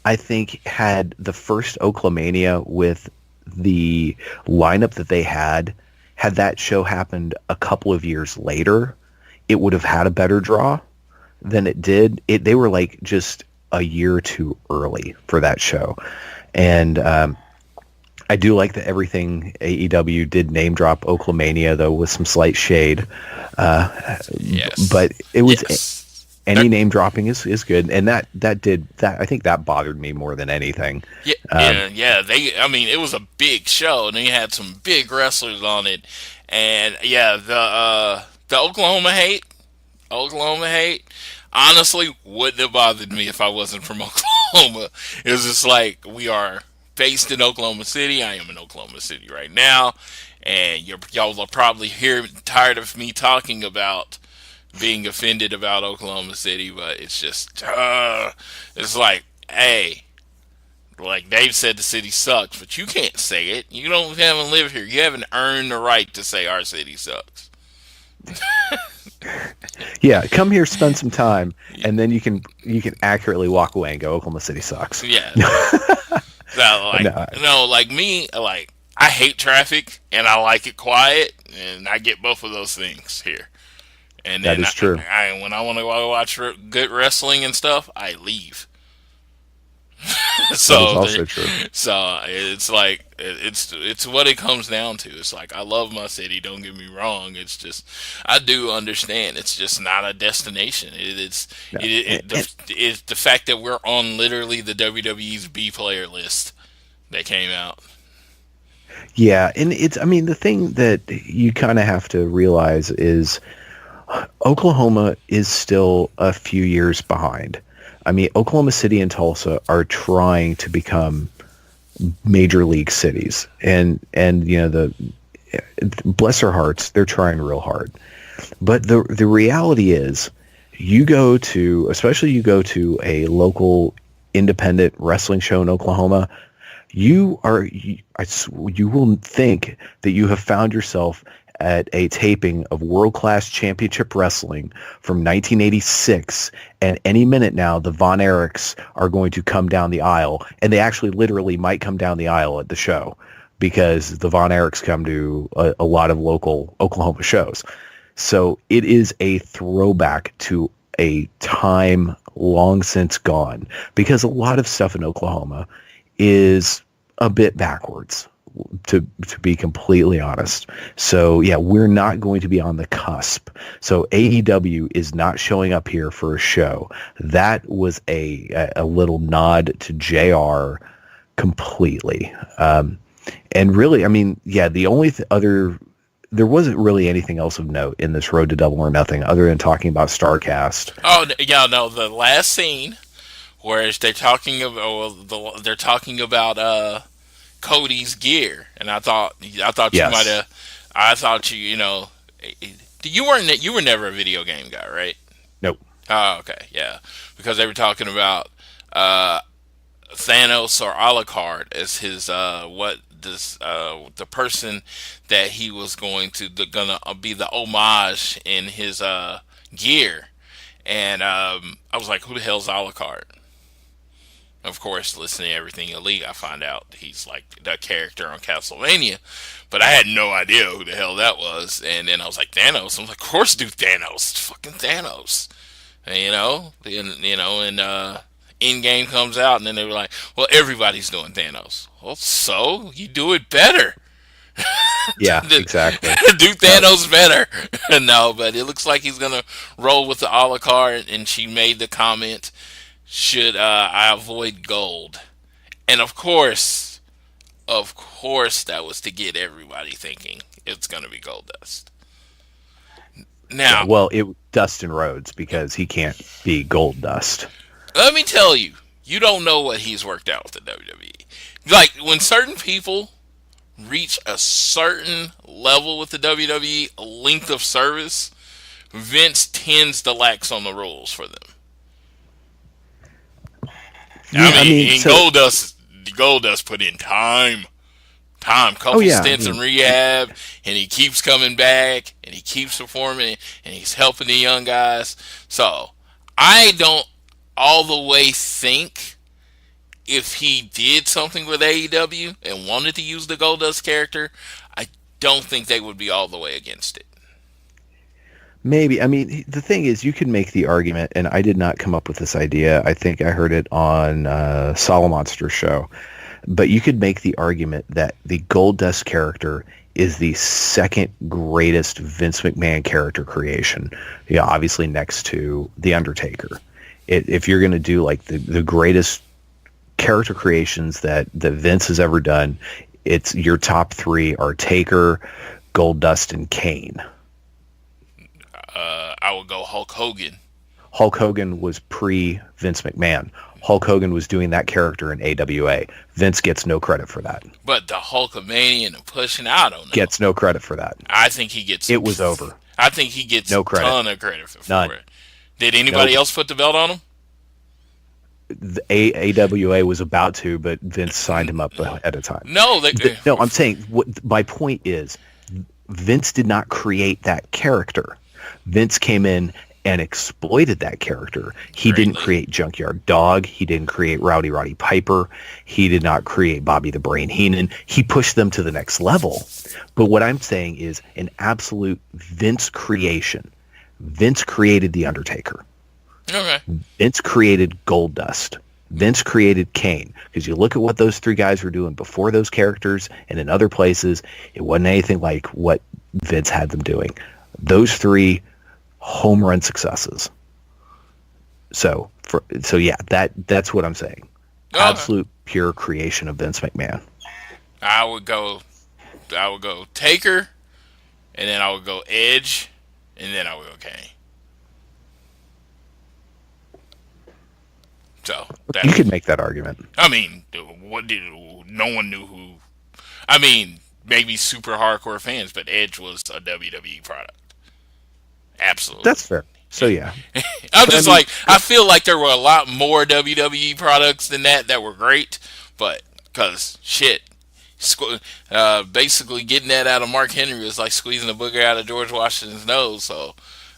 [SPEAKER 5] I think had the first Oklahomania with the lineup that they had that show happened a couple of years later, it would have had a better draw than it did. They were like just a year or two early for that show. And I do like that everything AEW did name drop Oklahomania, though, with some slight shade.
[SPEAKER 4] Yes.
[SPEAKER 5] But it was any name dropping is good, and that I think that bothered me more than anything.
[SPEAKER 4] Yeah. It was a big show, and they had some big wrestlers on it, and the Oklahoma hate, honestly wouldn't have bothered me if I wasn't from Oklahoma. It was just like, we are based in Oklahoma City. I am in Oklahoma City right now, and y'all are probably tired of me talking about being offended about Oklahoma City, but it's just it's like, hey, like Dave said, the city sucks, but you can't say it. You haven't lived here. You haven't earned the right to say our city sucks.
[SPEAKER 5] Yeah, come here, spend some time, and then you can accurately walk away and go, Oklahoma City sucks.
[SPEAKER 4] Yeah. Like me, I hate traffic and I like it quiet, and I get both of those things here. And then
[SPEAKER 5] that is true.
[SPEAKER 4] When I want to watch good wrestling and stuff, I leave. So
[SPEAKER 5] that is also true.
[SPEAKER 4] So it's like it's what it comes down to. It's like, I love my city. Don't get me wrong. It's just, I do understand. It's just not a destination. It's the fact that we're on literally the WWE's B player list that came out.
[SPEAKER 5] Yeah, and the thing that you kind of have to realize is Oklahoma is still a few years behind. Oklahoma City and Tulsa are trying to become major league cities, and bless their hearts, they're trying real hard. But the reality is, you go to a local independent wrestling show in Oklahoma, you will think that you have found yourself at a taping of World-Class Championship Wrestling from 1986, and any minute now the Von Erichs are going to come down the aisle, and they actually literally might come down the aisle at the show, because the Von Erichs come to a lot of local Oklahoma shows. So it is a throwback to a time long since gone, because a lot of stuff in Oklahoma is a bit backwards, to be completely honest. So yeah, we're not going to be on the cusp. So AEW is not showing up here for a show. That was a little nod to JR completely. And really, I mean, yeah, the only there wasn't really anything else of note in this Road to Double or Nothing other than talking about StarCast.
[SPEAKER 4] Oh yeah, no, the last scene where they're talking about Cody's gear, and I thought
[SPEAKER 5] Yes.
[SPEAKER 4] you might have. I thought you were never a video game guy, right?
[SPEAKER 5] Nope.
[SPEAKER 4] Oh, okay, yeah, because they were talking about Thanos or Alucard as his the person that he was gonna be the homage in his gear, and I was like, who the hell's Alucard? Of course, listening to Everything Elite, I find out he's like that character on Castlevania, but I had no idea who the hell that was. And then I was like, Thanos. I was like, of course, do Thanos. It's fucking Thanos. And, Endgame comes out, and then they were like, well, everybody's doing Thanos. Well, so you do it better.
[SPEAKER 5] Yeah, exactly.
[SPEAKER 4] Do Thanos better. No, but it looks like he's gonna roll with the Alucard, and she made the comment, should I avoid gold? And of course, that was to get everybody thinking it's going to be Gold Dust. Now,
[SPEAKER 5] well, it was Dustin Rhodes, because he can't be Gold Dust.
[SPEAKER 4] Let me tell you, you don't know what he's worked out with the WWE. Like, when certain people reach a certain level with the WWE, a length of service, Vince tends to lax on the rules for them.
[SPEAKER 5] Yeah,
[SPEAKER 4] Goldust put in time, couple stints in rehab, and he keeps coming back, and he keeps performing, and he's helping the young guys. So I don't all the way think if he did something with AEW and wanted to use the Goldust character, I don't think they would be all the way against it.
[SPEAKER 5] Maybe. I mean, the thing is, you can make the argument, and I did not come up with this idea. I think I heard it on Solomonster's show. But you could make the argument that the Goldust character is the second greatest Vince McMahon character creation. Yeah, obviously next to The Undertaker. If you're going to do like the greatest character creations that Vince has ever done, it's your top three are Taker, Goldust, and Kane.
[SPEAKER 4] I would go Hulk Hogan.
[SPEAKER 5] Hulk Hogan was pre-Vince McMahon. Hulk Hogan was doing that character in AWA. Vince gets no credit for that.
[SPEAKER 4] But the Hulkamania and the pushing, I don't know.
[SPEAKER 5] Gets no credit for that.
[SPEAKER 4] I think he gets...
[SPEAKER 5] It was over.
[SPEAKER 4] I think he gets
[SPEAKER 5] no credit.
[SPEAKER 4] A ton of credit for
[SPEAKER 5] None.
[SPEAKER 4] it. Did anybody else put the belt on him?
[SPEAKER 5] The AWA was about to, but Vince signed him up at a time.
[SPEAKER 4] No,
[SPEAKER 5] no. I'm saying my point is, Vince did not create that character. Vince came in and exploited that character. He didn't create Junkyard Dog. He didn't create Rowdy Roddy Piper. He did not create Bobby the Brain Heenan. He pushed them to the next level. But what I'm saying is an absolute Vince creation. Vince created The Undertaker.
[SPEAKER 4] Okay.
[SPEAKER 5] Vince created Goldust. Vince created Kane. Because you look at what those three guys were doing before those characters and in other places, it wasn't anything like what Vince had them doing. Those three home run successes. So yeah, that's what I'm saying. Okay. Absolute pure creation of Vince McMahon.
[SPEAKER 4] I would go Taker, and then I would go Edge, and then I would go Kane. So
[SPEAKER 5] you could make that argument.
[SPEAKER 4] I mean, no one knew who? I mean, maybe super hardcore fans, but Edge was a WWE product. Absolutely.
[SPEAKER 5] That's fair. So yeah,
[SPEAKER 4] I feel like there were a lot more WWE products than that were great, but because shit, basically getting that out of Mark Henry was like squeezing a booger out of George Washington's nose. So,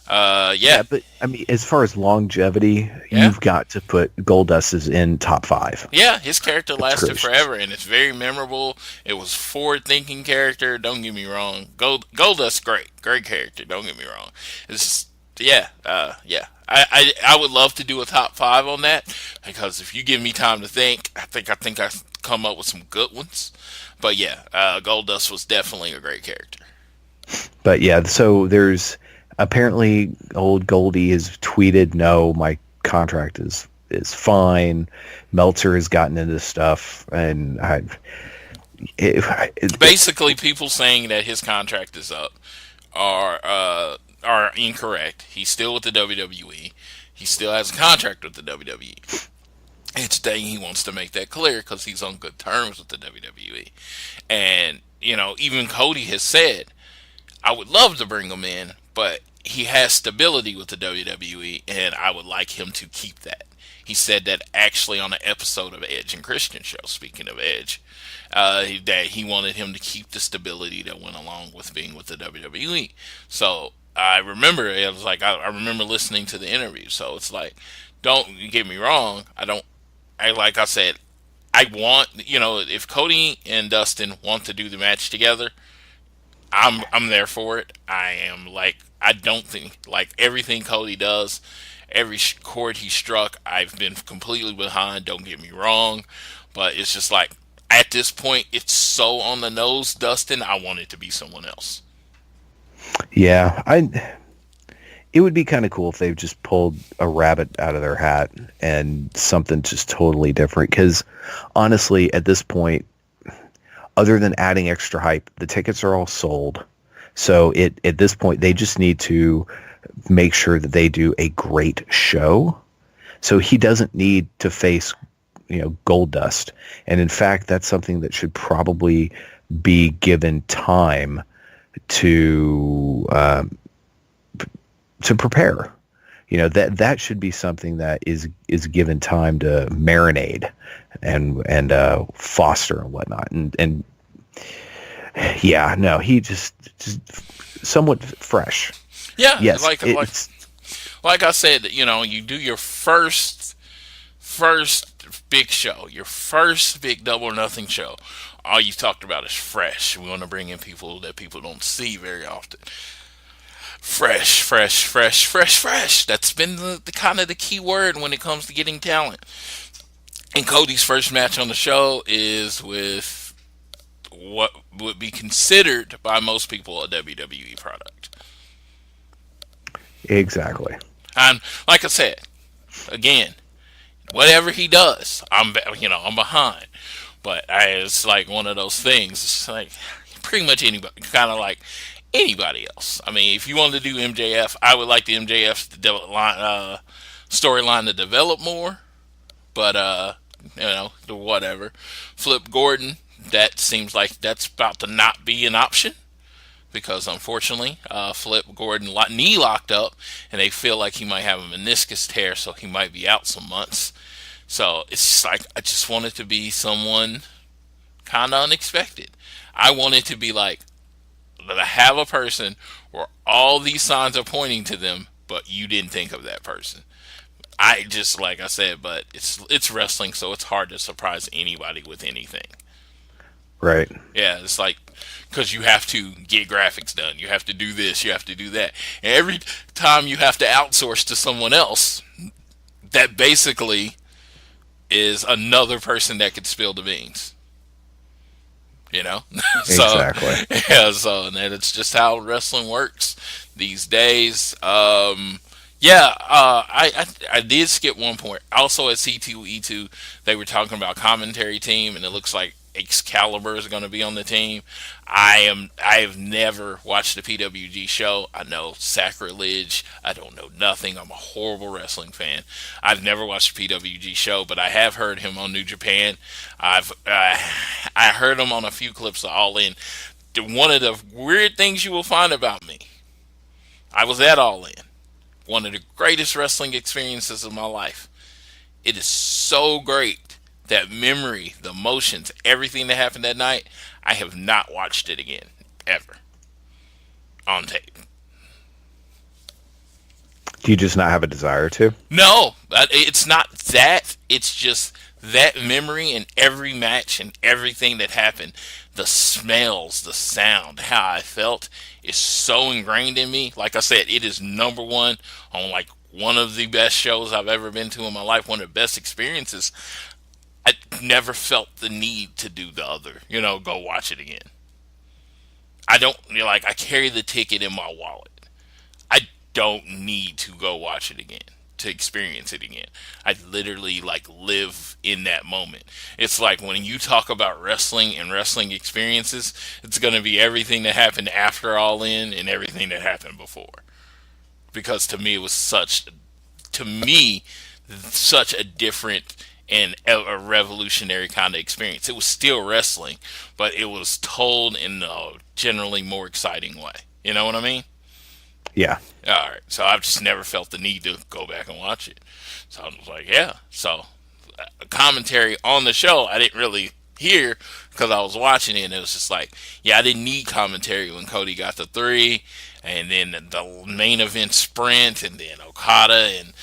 [SPEAKER 4] yeah.
[SPEAKER 5] But I mean, as far as longevity, you've got to put Goldust in top 5.
[SPEAKER 4] Yeah, his character lasted forever, and it's very memorable. It was forward-thinking character. Don't get me wrong. Goldust, great character. Don't get me wrong. It's yeah. I would love to do a top 5 on that, because if you give me time to think, I think I come up with some good ones. But yeah, Goldust was definitely a great character.
[SPEAKER 5] But yeah, so there's apparently old Goldie has tweeted, "No, my contract is fine." Meltzer has gotten into stuff, and
[SPEAKER 4] basically people saying that his contract is up are incorrect. He's still with the WWE. He still has a contract with the WWE. And today he wants to make that clear because he's on good terms with the WWE. And, even Cody has said, I would love to bring him in, but he has stability with the WWE, and I would like him to keep that. He said that actually on an episode of Edge and Christian show, speaking of Edge, that he wanted him to keep the stability that went along with being with the WWE. So I remember, it was like, I remember listening to the interview. So it's like, don't get me wrong. Like I said, I want, if Cody and Dustin want to do the match together, I'm there for it. I don't think, like, everything Cody does, every chord he struck, I've been completely behind. Don't get me wrong, but it's just like, at this point, it's so on the nose, Dustin. I want it to be someone else.
[SPEAKER 5] Yeah, it would be kind of cool if they just pulled a rabbit out of their hat and something just totally different. Because honestly, at this point, other than adding extra hype, the tickets are all sold. So at this point, they just need to make sure that they do a great show. So he doesn't need to face, Goldust. And in fact, that's something that should probably be given time to prepare. That should be something that is given time to marinate and foster and whatnot. And yeah, no, he just somewhat fresh.
[SPEAKER 4] Yeah,
[SPEAKER 5] yes,
[SPEAKER 4] like I said, you do your first big show, your first big Double or Nothing show. All you talked about is fresh. We want to bring in people that people don't see very often. Fresh. That's been the kind of the key word when it comes to getting talent. And Cody's first match on the show is with what would be considered by most people a WWE product.
[SPEAKER 5] Exactly.
[SPEAKER 4] And like I said, again, whatever he does, I'm behind. But it's like one of those things. It's like pretty much anybody, kind of like anybody else. I mean, if you wanted to do MJF, I would like the MJF storyline to develop more. But whatever. Flip Gordon, that seems like that's about to not be an option. Because unfortunately, Flip Gordon knee locked up, and they feel like he might have a meniscus tear, so he might be out some months. So it's just like, I just want it to be someone kind of unexpected. I want it to be like, that I have a person where all these signs are pointing to them, but you didn't think of that person. I just, like I said, but it's wrestling, so it's hard to surprise anybody with anything.
[SPEAKER 5] Right.
[SPEAKER 4] Yeah, it's like, because you have to get graphics done. You have to do this. You have to do that. And every time you have to outsource to someone else, that basically is another person that could spill the beans.
[SPEAKER 5] Exactly.
[SPEAKER 4] So it's just how wrestling works these days. I did skip one point. Also at C2E2, they were talking about commentary team, and it looks like Excalibur is going to be on the team. I have never watched a PWG show. I know sacrilege. I don't know nothing. I'm a horrible wrestling fan. I've never watched a PWG show, but I have heard him on New Japan. I heard him on a few clips of All In. One of the weird things you will find about me, I was at All In. One of the greatest wrestling experiences of my life. It is so great, that memory, the emotions, everything that happened that night, I have not watched it again, ever, on tape.
[SPEAKER 5] Do you just not have a desire to?
[SPEAKER 4] No, it's not that. It's just that memory and every match and everything that happened, the smells, the sound, how I felt is so ingrained in me. Like I said, it is number one on like one of the best shows I've ever been to in my life, one of the best experiences. I never felt the need to do the other, go watch it again. I don't, I carry the ticket in my wallet. I don't need to go watch it again to experience it again. I literally live in that moment. It's like when you talk about wrestling and wrestling experiences, it's going to be everything that happened after All In and everything that happened before. Because to me, it was such a different and a revolutionary kind of experience. It was still wrestling, but it was told in a generally more exciting way. You know what I mean?
[SPEAKER 5] Yeah.
[SPEAKER 4] All right. So I've just never felt the need to go back and watch it. So I was like, yeah. So commentary on the show, I didn't really hear because I was watching it, and it was just like, yeah, I didn't need commentary when Cody got the 3, and then the main event sprint, and then Okada and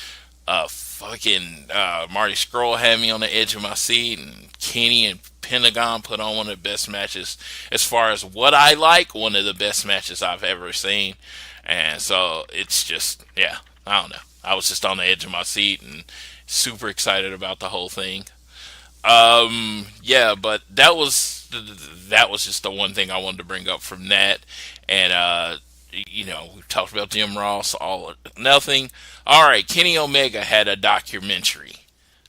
[SPEAKER 4] Marty Scurll had me on the edge of my seat, and Kenny and Pentagon put on one of the best matches as far as what I like, one of the best matches I've ever seen. And so it's just, yeah, I don't know. I was just on the edge of my seat and super excited about the whole thing. Yeah, but that was just the one thing I wanted to bring up from that. And we talked about Jim Ross, all or nothing. All right, Kenny Omega had a documentary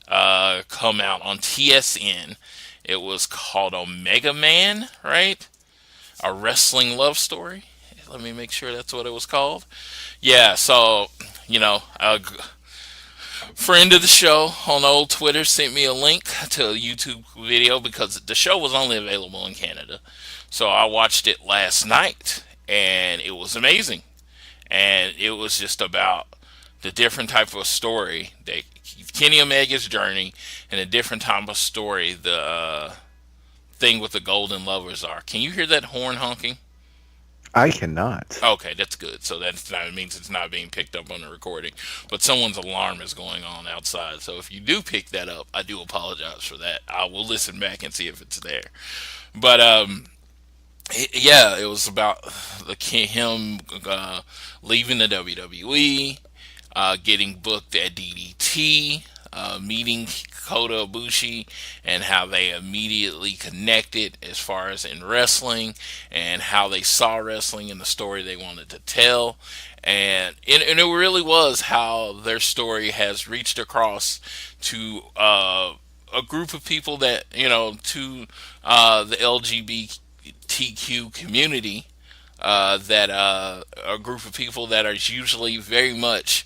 [SPEAKER 4] come out on TSN. It was called Omega Man, right? A Wrestling Love Story. Let me make sure that's what it was called. Yeah, so, a friend of the show on old Twitter sent me a link to a YouTube video because the show was only available in Canada. So I watched it last night, and it was amazing. And it was just about the different type of story, that Kenny Omega's journey, and a different type of story the thing with the Golden Lovers are. Can you hear that horn honking?
[SPEAKER 5] I cannot.
[SPEAKER 4] Okay, that's good. So it means it's not being picked up on the recording. But someone's alarm is going on outside. So if you do pick that up, I do apologize for that. I will listen back and see if it's there. But it was about him leaving the WWE, getting booked at DDT, meeting Kota Ibushi, and how they immediately connected as far as in wrestling, and how they saw wrestling and the story they wanted to tell. And it really was how their story has reached across to a group of people that, to the LGBTQ community, that a group of people that are usually very much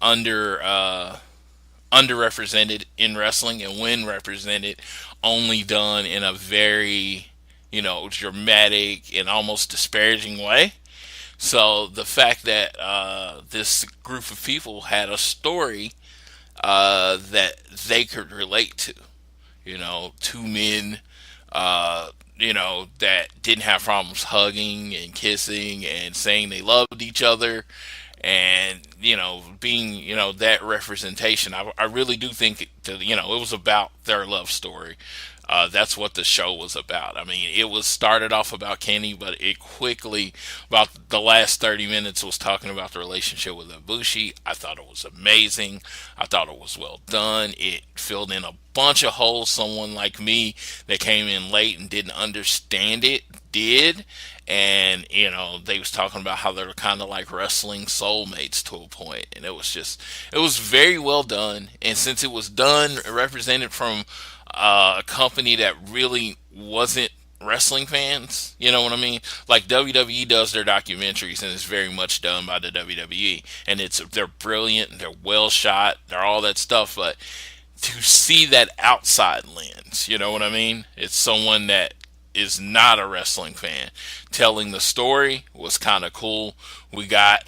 [SPEAKER 4] underrepresented in wrestling, and when represented, only done in a very, dramatic and almost disparaging way. So the fact that this group of people had a story that they could relate to, two men, that didn't have problems hugging and kissing and saying they loved each other, and being that representation. I really do think it was about their love story. That's what the show was about. I mean, it was started off about Kenny, but it quickly, about the last 30 minutes, was talking about the relationship with Ibushi. I thought it was amazing. I thought it was well done. It filled in a bunch of holes someone like me that came in late and didn't understand it did. And, they was talking about how they're kind of like wrestling soulmates to a point. And it was very well done. And since it was done, represented from a company that really wasn't wrestling fans. You know what I mean? Like WWE does their documentaries, and it's very much done by the WWE, and they're brilliant, they're well shot, they're all that stuff. But to see that outside lens, you know what I mean? It's someone that is not a wrestling fan telling the story was kind of cool. We got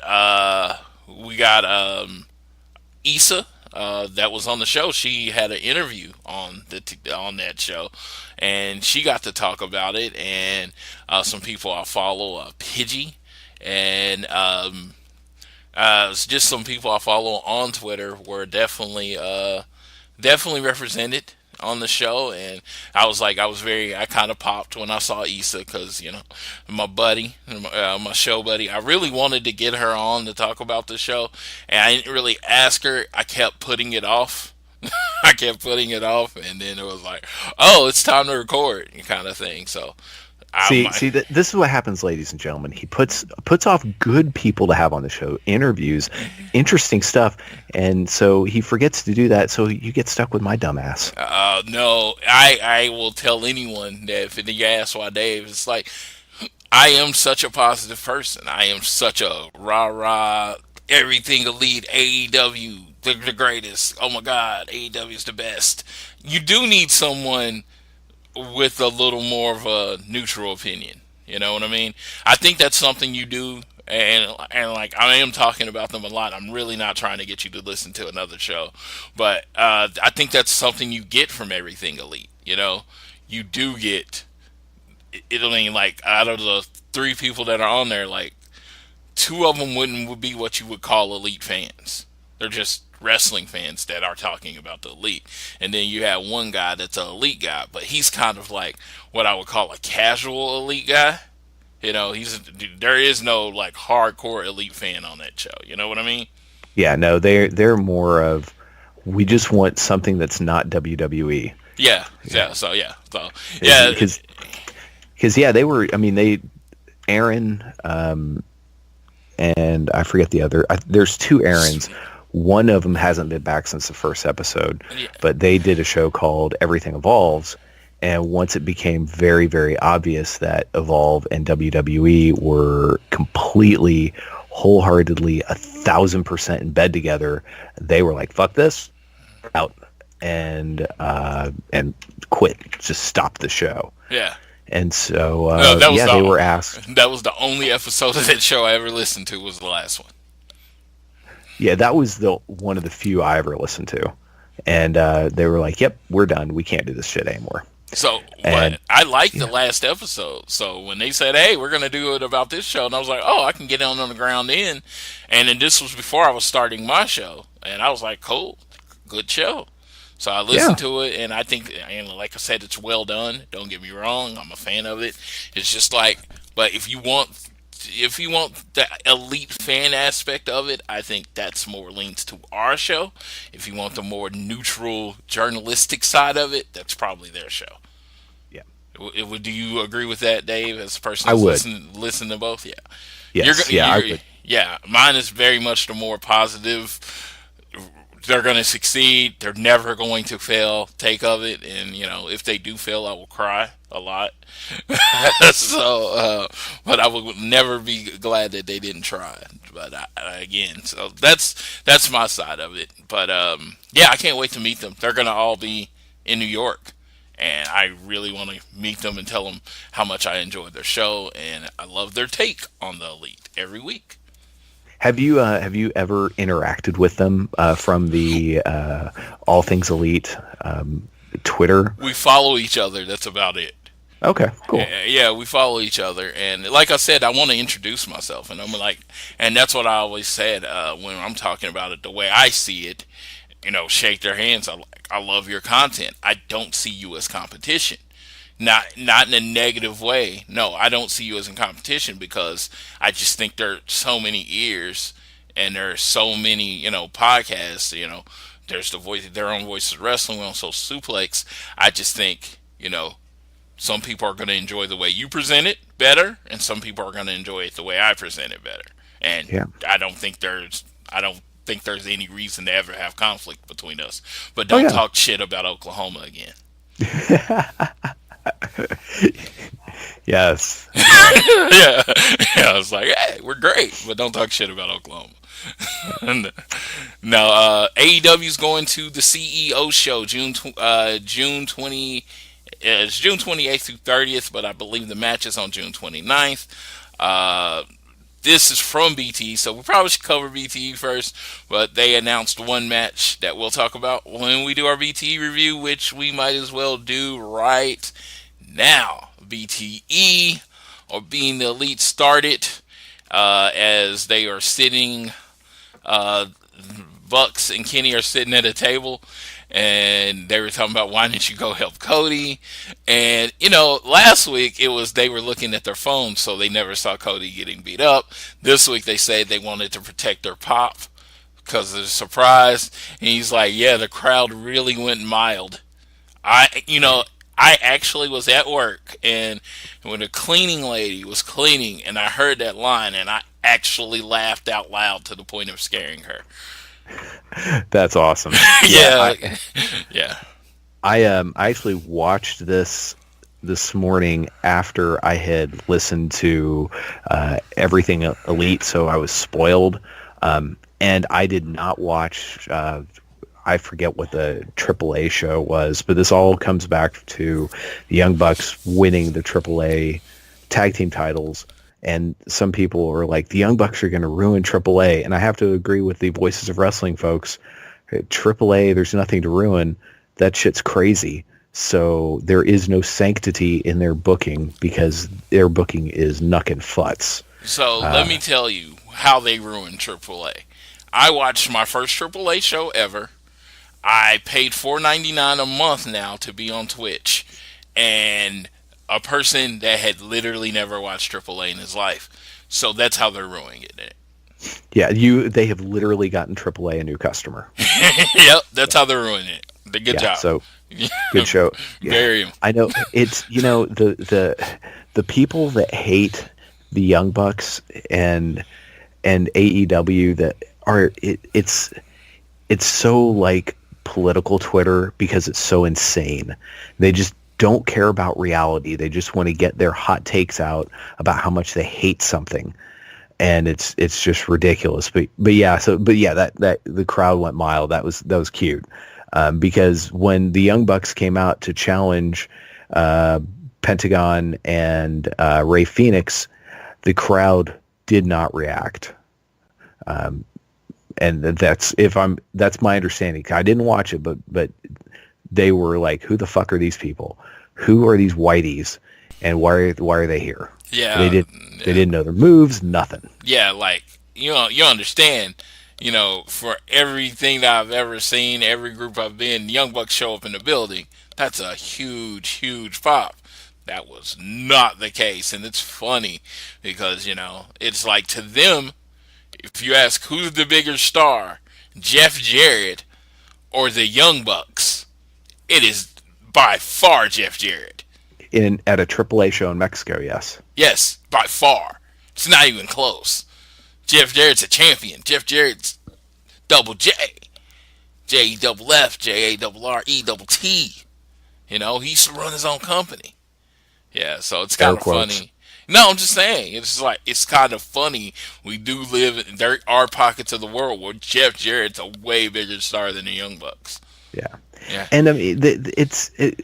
[SPEAKER 4] Issa, that was on the show. She had an interview on that show, and she got to talk about it. And some people I follow, Pidgey, and just some people I follow on Twitter were definitely represented on the show. And I kind of popped when I saw Issa, because my buddy, my show buddy, I really wanted to get her on to talk about the show, and I didn't really ask her. I kept putting it off. And then it was like, oh, it's time to record, kind of thing. So
[SPEAKER 5] this is what happens, ladies and gentlemen. He puts off good people to have on the show, interviews, interesting stuff, and so he forgets to do that. So you get stuck with my dumb ass.
[SPEAKER 4] No, I will tell anyone that if you ask why Dave, it's like, I am such a positive person. I am such a rah everything elite, AEW, the greatest. Oh my God, AEW is the best. You do need someone with a little more of a neutral opinion. You know what I mean? I think that's something you do, and like, I am talking about them a lot. I'm really not trying to get you to listen to another show, but I think that's something you get from Everything Elite. You do get it. I mean, like, out of the 3 people that are on there, like, 2 of them would be what you would call elite fans. They're just wrestling fans that are talking about the elite. And then you have one guy that's an elite guy, but he's kind of like what I would call a casual elite guy. There is no like hardcore elite fan on that show. You know what I mean?
[SPEAKER 5] Yeah, no, they're more of, we just want something that's not WWE.
[SPEAKER 4] Yeah.
[SPEAKER 5] Because they were. I mean, Aaron, and I forget the other. There's 2 Aarons. One of them hasn't been back since the first episode, but they did a show called Everything Evolves, and once it became very, very obvious that Evolve and WWE were completely, wholeheartedly, 1,000% in bed together, they were like, "Fuck this, out," and quit, just stopped the show.
[SPEAKER 4] Yeah.
[SPEAKER 5] And so, they were asked.
[SPEAKER 4] That was the only episode of that show I ever listened to, was the last one.
[SPEAKER 5] Yeah, that was one of the few I ever listened to. And they were like, yep, we're done. We can't do this shit anymore.
[SPEAKER 4] So, but I liked the last episode. So when they said, hey, we're going to do it about this show, and I was like, oh, I can get on the ground in. And then this was before I was starting my show. And I was like, cool, good show. So I listened to it, and I think, and like I said, it's well done. Don't get me wrong, I'm a fan of it. It's just like, but if you want the elite fan aspect of it, I think that's more leans to our show. If you want the more neutral journalistic side of it, that's probably their show.
[SPEAKER 5] Yeah.
[SPEAKER 4] Do you agree with that, Dave? As a person
[SPEAKER 5] I
[SPEAKER 4] who's
[SPEAKER 5] would
[SPEAKER 4] listen to both, yeah.
[SPEAKER 5] Yes. I would.
[SPEAKER 4] Yeah, mine is very much the more positive. They're going to succeed. They're never going to fail. Take of it, and if they do fail, I will cry a lot. So, but I would never be glad that they didn't try. But again, so that's my side of it. But I can't wait to meet them. They're going to all be in New York, and I really want to meet them and tell them how much I enjoyed their show, and I love their take on the elite every week.
[SPEAKER 5] Have you ever interacted with them from the All Things Elite Twitter?
[SPEAKER 4] We follow each other. That's about it.
[SPEAKER 5] Okay, cool.
[SPEAKER 4] Yeah, we follow each other, and like I said, I want to introduce myself, and I'm like, and that's what I always said when I'm talking about it, the way I see it. Shake their hands. I love your content. I don't see you as competition. Not in a negative way. No, I don't see you as in competition, because I just think there are so many ears, and there are so many, podcasts. There's their own Voices of Wrestling on Social Suplex. I just think, some people are going to enjoy the way you present it better, and some people are going to enjoy it the way I present it better. And I don't think there's any reason to ever have conflict between us. But don't talk shit about Oklahoma again.
[SPEAKER 5] Yes.
[SPEAKER 4] Yeah. I was like, hey, we're great, but don't talk shit about Oklahoma. No, AEW's going to the CEO show June 20. It's June 28th through 30th, but I believe the match is on June 29th. This is from BTE, so we probably should cover BTE first, but they announced one match that we'll talk about when we do our BTE review, which we might as well do right now. BTE, or Being the Elite, started as they are sitting, Bucks and Kenny are sitting at a table, and they were talking about, why didn't you go help Cody? And last week it was they were looking at their phones, so they never saw Cody getting beat up. This week they said they wanted to protect their pop because they're surprised. And he's like, yeah, the crowd really went mild. I actually was at work, and when the cleaning lady was cleaning, and I heard that line, and I actually laughed out loud to the point of scaring her.
[SPEAKER 5] That's awesome.
[SPEAKER 4] Yeah.
[SPEAKER 5] I actually watched this morning after I had listened to Everything Elite, so I was spoiled. And I did not watch. I forget what the AAA show was, but this all comes back to the Young Bucks winning the AAA tag team titles. And some people are like, the Young Bucks are going to ruin AAA. And I have to agree with the Voices of Wrestling folks. AAA, there's nothing to ruin. That shit's crazy. So there is no sanctity in their booking because their booking is knuck and futz.
[SPEAKER 4] So let me tell you how they ruined AAA. I watched my first AAA show ever. I paid $4.99 a month now to be on Twitch. And a person that had literally never watched AAA in his life. So that's how they're ruining it.
[SPEAKER 5] Yeah, they have literally gotten AAA a new customer.
[SPEAKER 4] Yep, that's how they're ruining it. Good job.
[SPEAKER 5] So good show.
[SPEAKER 4] Very.
[SPEAKER 5] I know it's the people that hate the Young Bucks and AEW that are it's so like political Twitter because it's so insane. They just don't care about reality. They just want to get their hot takes out about how much they hate something, and it's just ridiculous. But that the crowd went mild. That was cute, because when the Young Bucks came out to challenge Pentagon and Rey Fenix, the crowd did not react. And that's my understanding. I didn't watch it, but they were like, who the fuck are these people? Who are these whiteys? And why are they here?
[SPEAKER 4] Yeah.
[SPEAKER 5] They didn't know their moves, nothing.
[SPEAKER 4] Yeah, like, you understand, for everything that I've ever seen, every group I've been, Young Bucks show up in the building. That's a huge, huge pop. That was not the case. And it's funny because, it's like to them, if you ask who's the bigger star, Jeff Jarrett or the Young Bucks, it is by far Jeff Jarrett.
[SPEAKER 5] At a AAA show in Mexico, yes.
[SPEAKER 4] Yes, by far. It's not even close. Jeff Jarrett's a champion. Jeff Jarrett's double J. J-E-double-F, J-A-double-R-E-double-T. He used to run his own company. Yeah, so it's kind of funny. No, I'm just saying. It's like, it's kind of funny. We do live in, there are pockets of the world where Jeff Jarrett's a way bigger star than the Young Bucks.
[SPEAKER 5] Yeah.
[SPEAKER 4] Yeah.
[SPEAKER 5] And I mean,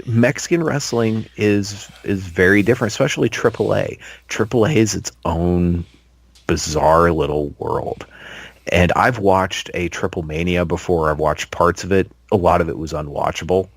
[SPEAKER 5] Mexican wrestling is very different, especially AAA. AAA is its own bizarre little world. And I've watched a Triple Mania before. I've watched parts of it. A lot of it was unwatchable.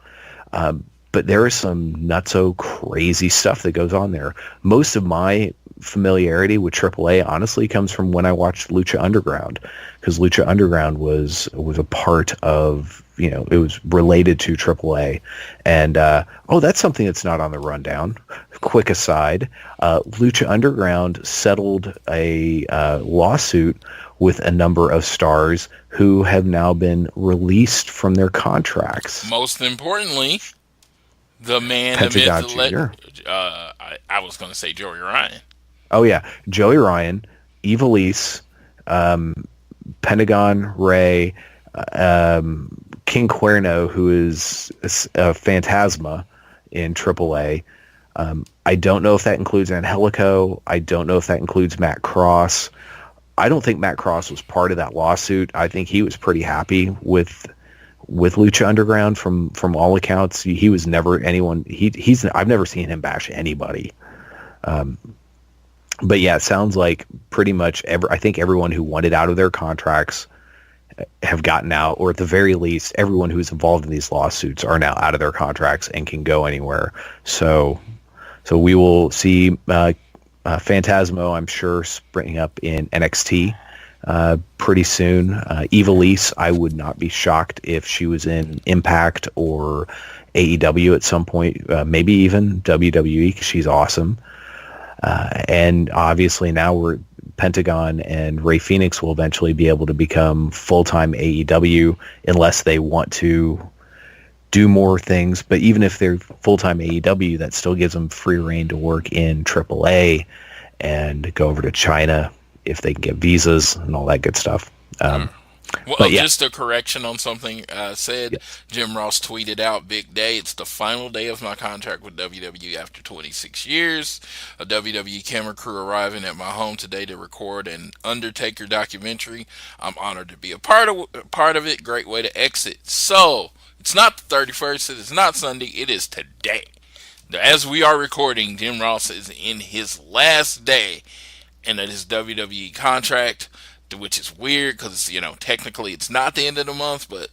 [SPEAKER 5] But there is some nutso crazy stuff that goes on there. Most of my familiarity with AAA honestly comes from when I watched Lucha Underground, because Lucha Underground was a part of, it was related to AAA. And that's something that's not on the rundown. Quick aside, Lucha Underground settled a lawsuit with a number of stars who have now been released from their contracts.
[SPEAKER 4] Most importantly, the man,
[SPEAKER 5] Pentagon
[SPEAKER 4] the myth,
[SPEAKER 5] Jr.
[SPEAKER 4] I was going to say Joey Ryan.
[SPEAKER 5] Oh, yeah. Joey Ryan, Ivelisse, Pentagon, Ray, King Cuerno, who is a Phantasma in AAA, I don't know if that includes Angelico. I don't know if that includes Matt Cross. I don't think Matt Cross was part of that lawsuit. I think he was pretty happy with Lucha Underground from all accounts. He was never anyone. I've never seen him bash anybody. But yeah, it sounds like pretty much I think everyone who wanted out of their contracts have gotten out, or at the very least, everyone who's involved in these lawsuits are now out of their contracts and can go anywhere. So we will see Phantasmo, I'm sure, springing up in NXT pretty soon. Ivelisse, I would not be shocked if she was in Impact or AEW at some point, maybe even WWE, because she's awesome. And obviously now Pentagon and Rey Fenix will eventually be able to become full-time AEW unless they want to do more things. But even if they're full-time AEW, that still gives them free reign to work in AAA and go over to China if they can get visas and all that good stuff.
[SPEAKER 4] Well, just a correction on something I said. Yes. Jim Ross tweeted out, "Big day. It's the final day of my contract with WWE after 26 years. A WWE camera crew arriving at my home today to record an Undertaker documentary. I'm honored to be a part of it. Great way to exit." So, it's not the 31st. It is not Sunday. It is today. As we are recording, Jim Ross is in his last day in his WWE contract, which is weird because, technically it's not the end of the month, but,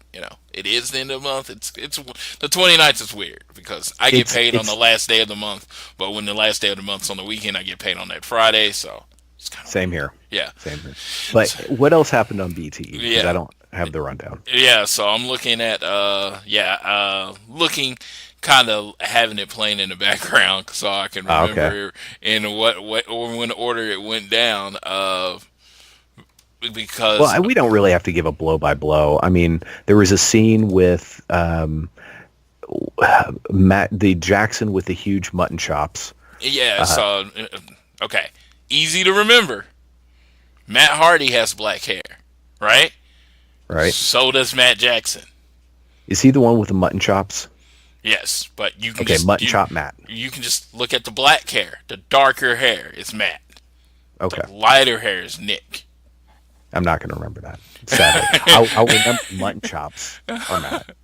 [SPEAKER 4] it is the end of the month. It's the 29th is weird because I get paid on the last day of the month, but when the last day of the month's on the weekend, I get paid on that Friday, so it's kind of
[SPEAKER 5] same weird.
[SPEAKER 4] Here. Yeah.
[SPEAKER 5] Same here. But what else happened on BTE?
[SPEAKER 4] Yeah.
[SPEAKER 5] I don't have the rundown.
[SPEAKER 4] Yeah, so I'm looking at, kind of having it playing in the background so I can remember in what when order it went down, because
[SPEAKER 5] we don't really have to give a blow by blow. I mean, there was a scene with the Jackson with the huge mutton chops.
[SPEAKER 4] Yeah, so okay, easy to remember. Matt Hardy has black hair, right?
[SPEAKER 5] Right.
[SPEAKER 4] So does Matt Jackson.
[SPEAKER 5] Is he the one with the mutton chops?
[SPEAKER 4] Yes, but you can
[SPEAKER 5] mutton chop Matt.
[SPEAKER 4] You can just look at the black hair. The darker hair is Matt. Okay. The lighter hair is Nick.
[SPEAKER 5] I'm not going to remember that. Sadly, I'll remember mutton chops or Matt.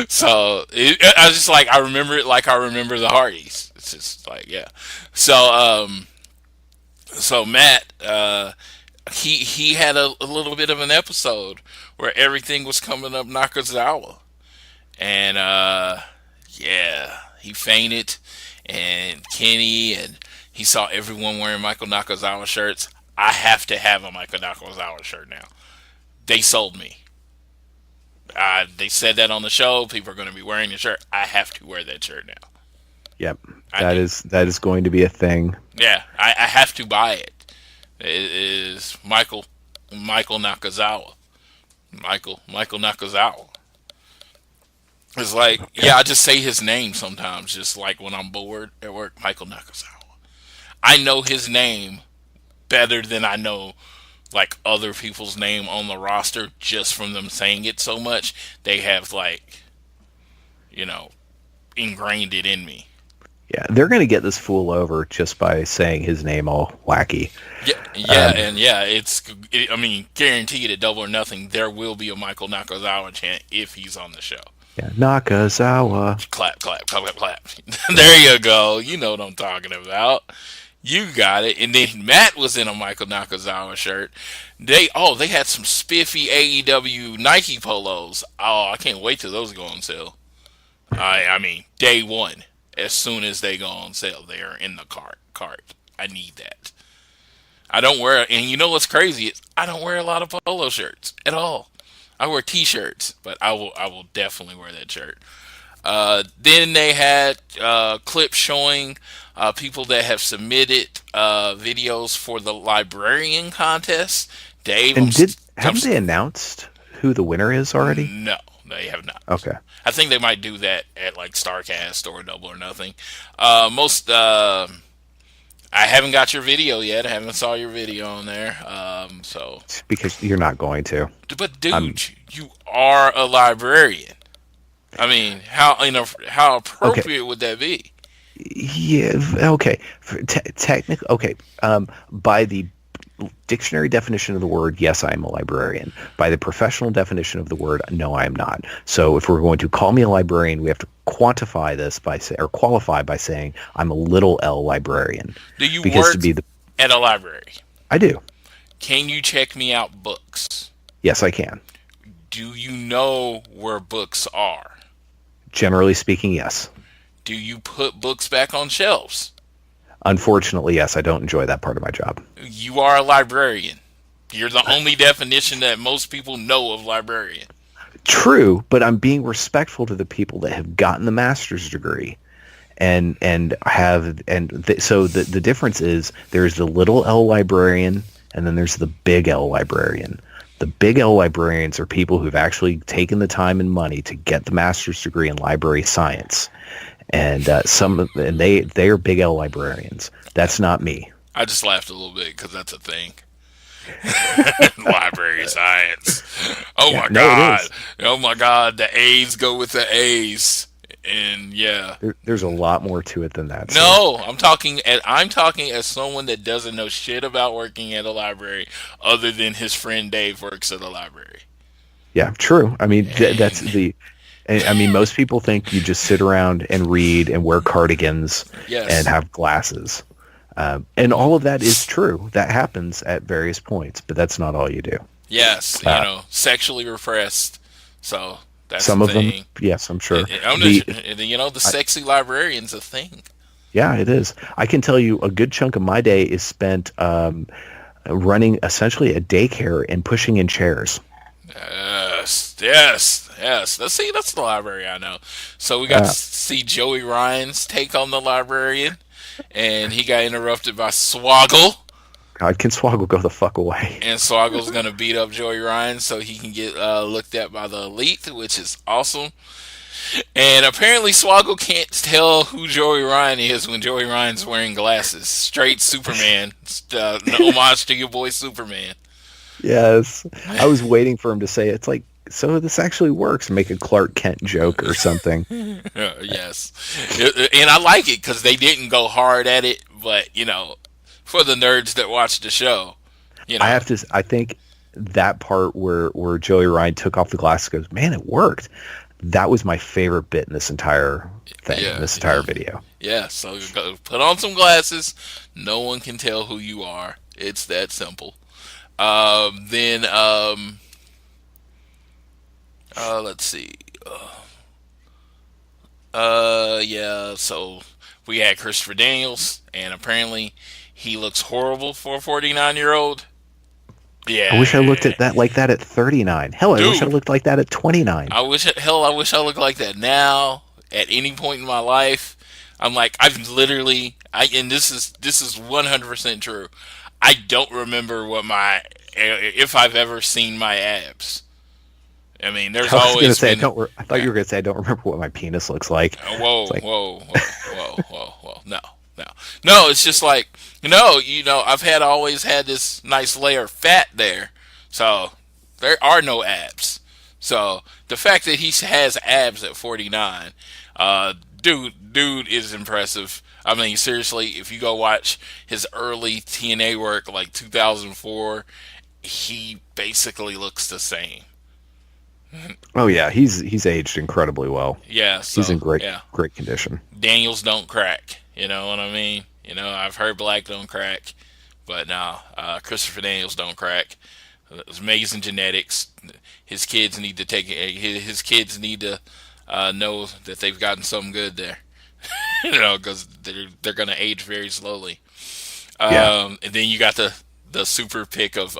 [SPEAKER 4] So I was just like, I remember it like I remember the Hardys. It's just like, yeah. So Matt, he had a little bit of an episode where everything was coming up Nakazawa, and he fainted, and Kenny, and he saw everyone wearing Michael Nakazawa shirts. I have to have a Michael Nakazawa shirt now. They sold me. They said that on the show. People are going to be wearing the shirt. I have to wear that shirt now.
[SPEAKER 5] Yep, that is going to be a thing.
[SPEAKER 4] Yeah, I have to buy it. It is Michael Nakazawa. Michael Nakazawa. It's like, I just say his name sometimes, just like when I'm bored at work. Michael Nakazawa. I know his name better than I know like other people's name on the roster just from them saying it so much. They have ingrained it in me. Yeah,
[SPEAKER 5] they're going to get this fool over just by saying his name all wacky.
[SPEAKER 4] I mean, guaranteed at Double or Nothing, there will be a Michael Nakazawa chant if he's on the show.
[SPEAKER 5] Yeah, Nakazawa.
[SPEAKER 4] Clap, clap, clap, clap, clap. There you go. You know what I'm talking about. You got it. And then Matt was in a Michael Nakazawa shirt. They had some spiffy AEW Nike polos. Oh, I can't wait till those go on sale. I mean, day one. As soon as they go on sale, they are in the cart. I need that. I don't wear, and you know what's crazy is I don't wear a lot of polo shirts at all. I wear T-shirts, but I will definitely wear that shirt. Then they had clips showing people that have submitted videos for the librarian contest. Dave,
[SPEAKER 5] haven't they announced who the winner is already?
[SPEAKER 4] No, they have not.
[SPEAKER 5] Okay.
[SPEAKER 4] I think they might do that at like StarCast or Double or Nothing. I haven't got your video yet. I haven't saw your video on there. So
[SPEAKER 5] because you're not going to.
[SPEAKER 4] But dude, you are a librarian. I mean, how appropriate would that be?
[SPEAKER 5] Yeah. Okay. Technically, okay. By the dictionary definition of the word, yes, I am a librarian. By the professional definition of the word, no, I am not. So if we're going to call me a librarian, we have to quantify this or qualify by saying I'm a little L librarian.
[SPEAKER 4] Do you work at a library?
[SPEAKER 5] I do.
[SPEAKER 4] Can you check me out books?
[SPEAKER 5] Yes, I can.
[SPEAKER 4] Do you know where books are?
[SPEAKER 5] Generally speaking, yes.
[SPEAKER 4] Do you put books back on shelves?
[SPEAKER 5] Unfortunately, yes. I don't enjoy that part of my job.
[SPEAKER 4] You are a librarian. You're the only definition that most people know of librarian.
[SPEAKER 5] True, but I'm being respectful to the people that have gotten the master's degree, so the difference is there's the little L librarian and then there's the big L librarian. The big L librarians are people who've actually taken the time and money to get the master's degree in library science, and they are big L librarians. That's not me.
[SPEAKER 4] I just laughed a little bit because that's a thing. Library science. Oh my God. Oh my God. The A's go with the A's. And yeah.
[SPEAKER 5] There's a lot more to it than that.
[SPEAKER 4] No, I'm talking as someone that doesn't know shit about working at a library other than his friend Dave works at a library.
[SPEAKER 5] Yeah, true. I mean, most people think you just sit around and read and wear cardigans and have glasses. And all of that is true. That happens at various points, but that's not all you do.
[SPEAKER 4] Yes, sexually repressed. So that's
[SPEAKER 5] some
[SPEAKER 4] the
[SPEAKER 5] of
[SPEAKER 4] thing.
[SPEAKER 5] them. Yes, I'm sure.
[SPEAKER 4] The sexy librarian's a thing.
[SPEAKER 5] Yeah, it is. I can tell you a good chunk of my day is spent running essentially a daycare and pushing in chairs.
[SPEAKER 4] Yes. That's the library I know. So we got to see Joey Ryan's take on the librarian. And he got interrupted by Swoggle.
[SPEAKER 5] God, can Swoggle go the fuck away?
[SPEAKER 4] And Swoggle's going to beat up Joey Ryan so he can get looked at by the elite, which is awesome. And apparently Swoggle can't tell who Joey Ryan is when Joey Ryan's wearing glasses. Straight Superman. No homage to your boy Superman.
[SPEAKER 5] Yes. I was waiting for him to say, it's like, so this actually works, make a Clark Kent joke or something.
[SPEAKER 4] Yes. And I like it because they didn't go hard at it, but, for the nerds that watch the show,
[SPEAKER 5] I think that part where Joey Ryan took off the glasses goes, man, it worked. That was my favorite bit in this entire thing, video.
[SPEAKER 4] Yeah, so go put on some glasses. No one can tell who you are. It's that simple. Let's see. So we had Christopher Daniels, and apparently he looks horrible for a 49-year-old. Yeah.
[SPEAKER 5] I wish I looked at that like that at 39. Hell, I wish I looked like that at 29.
[SPEAKER 4] I wish I looked like that now at any point in my life. I'm like, and this is 100% true. I don't remember if I've ever seen my abs. I mean, there's always been...
[SPEAKER 5] I thought you were going to say I don't remember what my penis looks like.
[SPEAKER 4] Whoa. No, it's just like, I've always had this nice layer of fat there. So there are no abs. So the fact that he has abs at 49, dude is impressive. I mean, seriously, if you go watch his early TNA work, like 2004, he basically looks the same.
[SPEAKER 5] Oh yeah, he's aged incredibly well.
[SPEAKER 4] Yeah,
[SPEAKER 5] he's in great condition.
[SPEAKER 4] Daniels don't crack. You know what I mean? I've heard Black don't crack, but no, Christopher Daniels don't crack. It's amazing genetics. His kids need to know that they've gotten something good there. Because they're going to age very slowly. And then you got the super pick of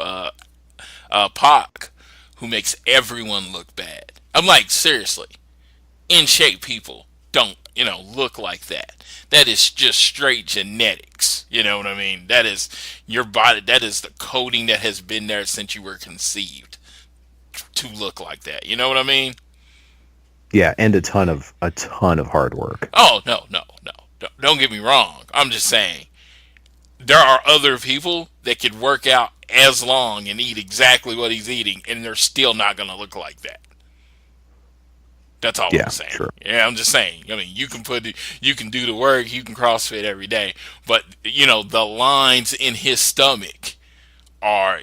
[SPEAKER 4] Pac, who makes everyone look bad. I'm like, seriously, in shape people don't, look like that. That is just straight genetics. You know what I mean? That is your body. That is the coding that has been there since you were conceived to look like that. You know what I mean?
[SPEAKER 5] Yeah, and a ton of hard work.
[SPEAKER 4] Oh, no. Don't get me wrong. I'm just saying there are other people that could work out as long and eat exactly what he's eating, and they're still not going to look like that. That's all I'm saying.
[SPEAKER 5] Sure.
[SPEAKER 4] Yeah, I'm just saying. I mean, you can do the work, you can CrossFit every day, but the lines in his stomach are,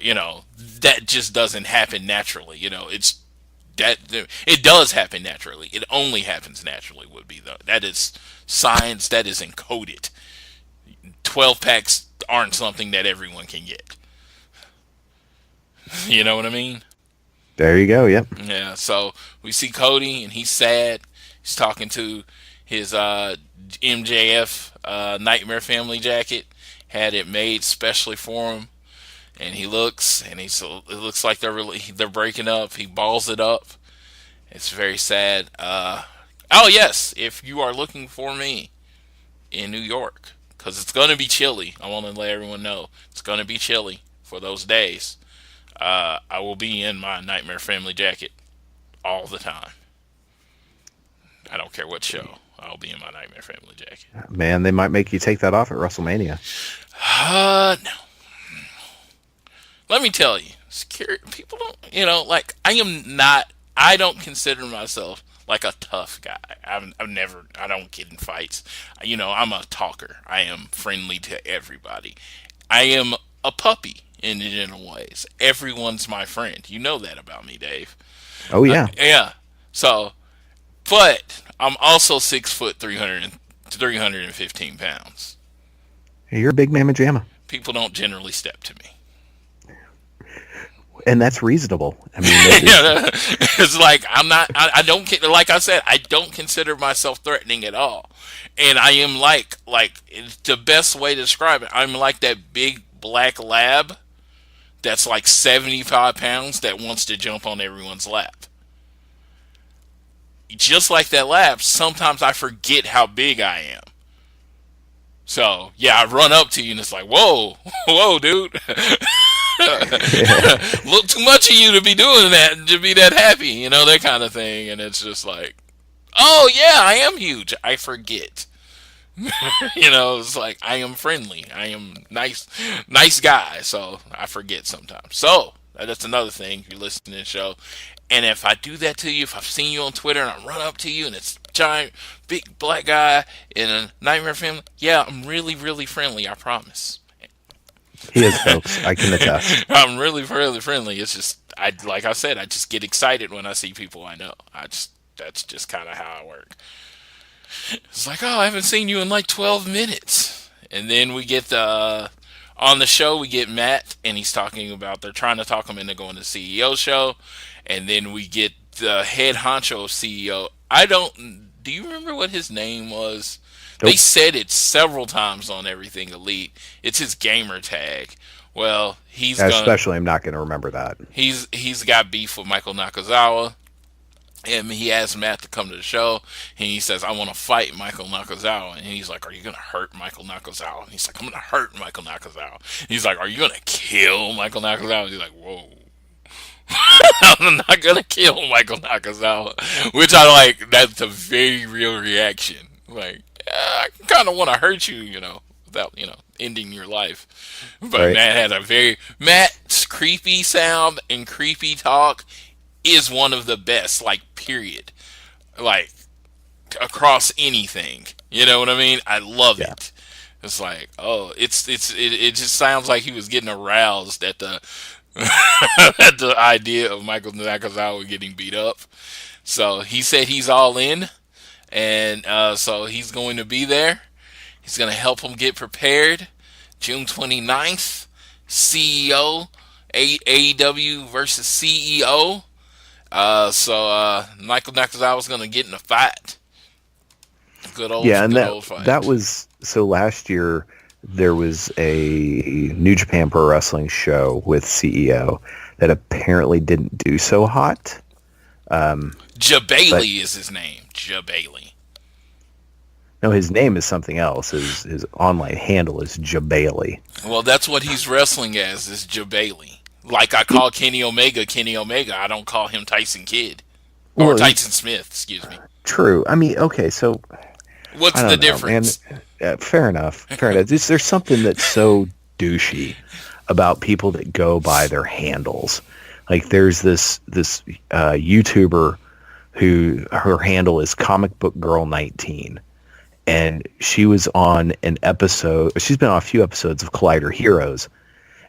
[SPEAKER 4] that just doesn't happen naturally. It's that it does happen naturally. It only happens naturally. That is science. That is encoded. 12 packs aren't something that everyone can get. You know what I mean?
[SPEAKER 5] There you go. Yep.
[SPEAKER 4] Yeah. So we see Cody, and he's sad. He's talking to his MJF Nightmare Family jacket. Had it made specially for him, and he looks, and it looks like they're breaking up. He balls it up. It's very sad. Oh yes, if you are looking for me in New York, because it's gonna be chilly. I want to let everyone know it's gonna be chilly for those days. I will be in my Nightmare Family jacket all the time. I don't care what show. I'll be in my Nightmare Family jacket.
[SPEAKER 5] Man, they might make you take that off at WrestleMania.
[SPEAKER 4] No. Let me tell you, people don't, I don't consider myself like a tough guy. I don't get in fights. I'm a talker. I am friendly to everybody. I am a puppy in general ways. Everyone's my friend. You know that about me, Dave.
[SPEAKER 5] Oh, yeah.
[SPEAKER 4] Yeah. So, but I'm also 6 foot 315 pounds.
[SPEAKER 5] You're a big mamma jamma.
[SPEAKER 4] People don't generally step to me.
[SPEAKER 5] And that's reasonable. I mean,
[SPEAKER 4] it's like I don't, like I said, I don't consider myself threatening at all. And I am like the best way to describe it, I'm like that big black lab that's like 75 pounds that wants to jump on everyone's lap. Just like that lab, sometimes I forget how big I am. So, yeah, I run up to you and it's like, whoa, dude. Look too much of you to be doing that and to be that happy, that kind of thing. And it's just like, oh, yeah, I am huge. I forget. It's like, I am friendly. I am nice guy. So I forget sometimes. So that's another thing. If you listen to the show. And if I do that to you, if I've seen you on Twitter and I run up to you and it's a giant, big black guy in a Nightmare Family, yeah, I'm really, really friendly. I promise.
[SPEAKER 5] He is, folks. I can attest.
[SPEAKER 4] I'm really, really friendly. It's just, like I said, I just get excited when I see people I know. That's just kind of how I work. It's like, oh, I haven't seen you in like 12 minutes. And then we get on the show, we get Matt, and he's talking about, they're trying to talk him into going to the CEO show. And then we get the head honcho of CEO. Do you remember what his name was? Nope. They said it several times on Everything Elite. It's his gamer tag. Well,
[SPEAKER 5] I'm not going to remember that.
[SPEAKER 4] He's got beef with Michael Nakazawa. And he asked Matt to come to the show, and he says, I want to fight Michael Nakazawa. And he's like, are you going to hurt Michael Nakazawa? And he's like, I'm going to hurt Michael Nakazawa. And he's like, are you going to kill Michael Nakazawa? And he's like, whoa. I'm not going to kill Michael Nakazawa. Which I like. That's a very real reaction. Like, I kind of want to hurt you, without, ending your life. But right. Matt's creepy sound and creepy talk is one of the best, like, period. Like, across anything. You know what I mean? I love it. It's like, oh, it just sounds like he was getting aroused at the at the idea of Michael Nakazawa getting beat up. So he said he's all in, and so he's going to be there. He's going to help him get prepared. June 29th, CEO, AEW versus CEO. So Michael Nakazawa's going to get in a fight. Good old fight.
[SPEAKER 5] That was, so last year there was a New Japan Pro Wrestling show with CEO that apparently didn't do so hot.
[SPEAKER 4] Bailey is his name. Bailey.
[SPEAKER 5] No, his name is something else. His online handle is Bailey.
[SPEAKER 4] Well, that's what he's wrestling as, is Bailey. Like I call Kenny Omega, I don't call him Tyson Kidd. Or Tyson Smith, excuse me.
[SPEAKER 5] True. I mean, okay, so
[SPEAKER 4] what's the difference?
[SPEAKER 5] Fair enough. There's something that's so douchey about people that go by their handles. Like there's this YouTuber who her handle is Comic Book Girl 19. And she was on an episode, she's been on a few episodes of Collider Heroes,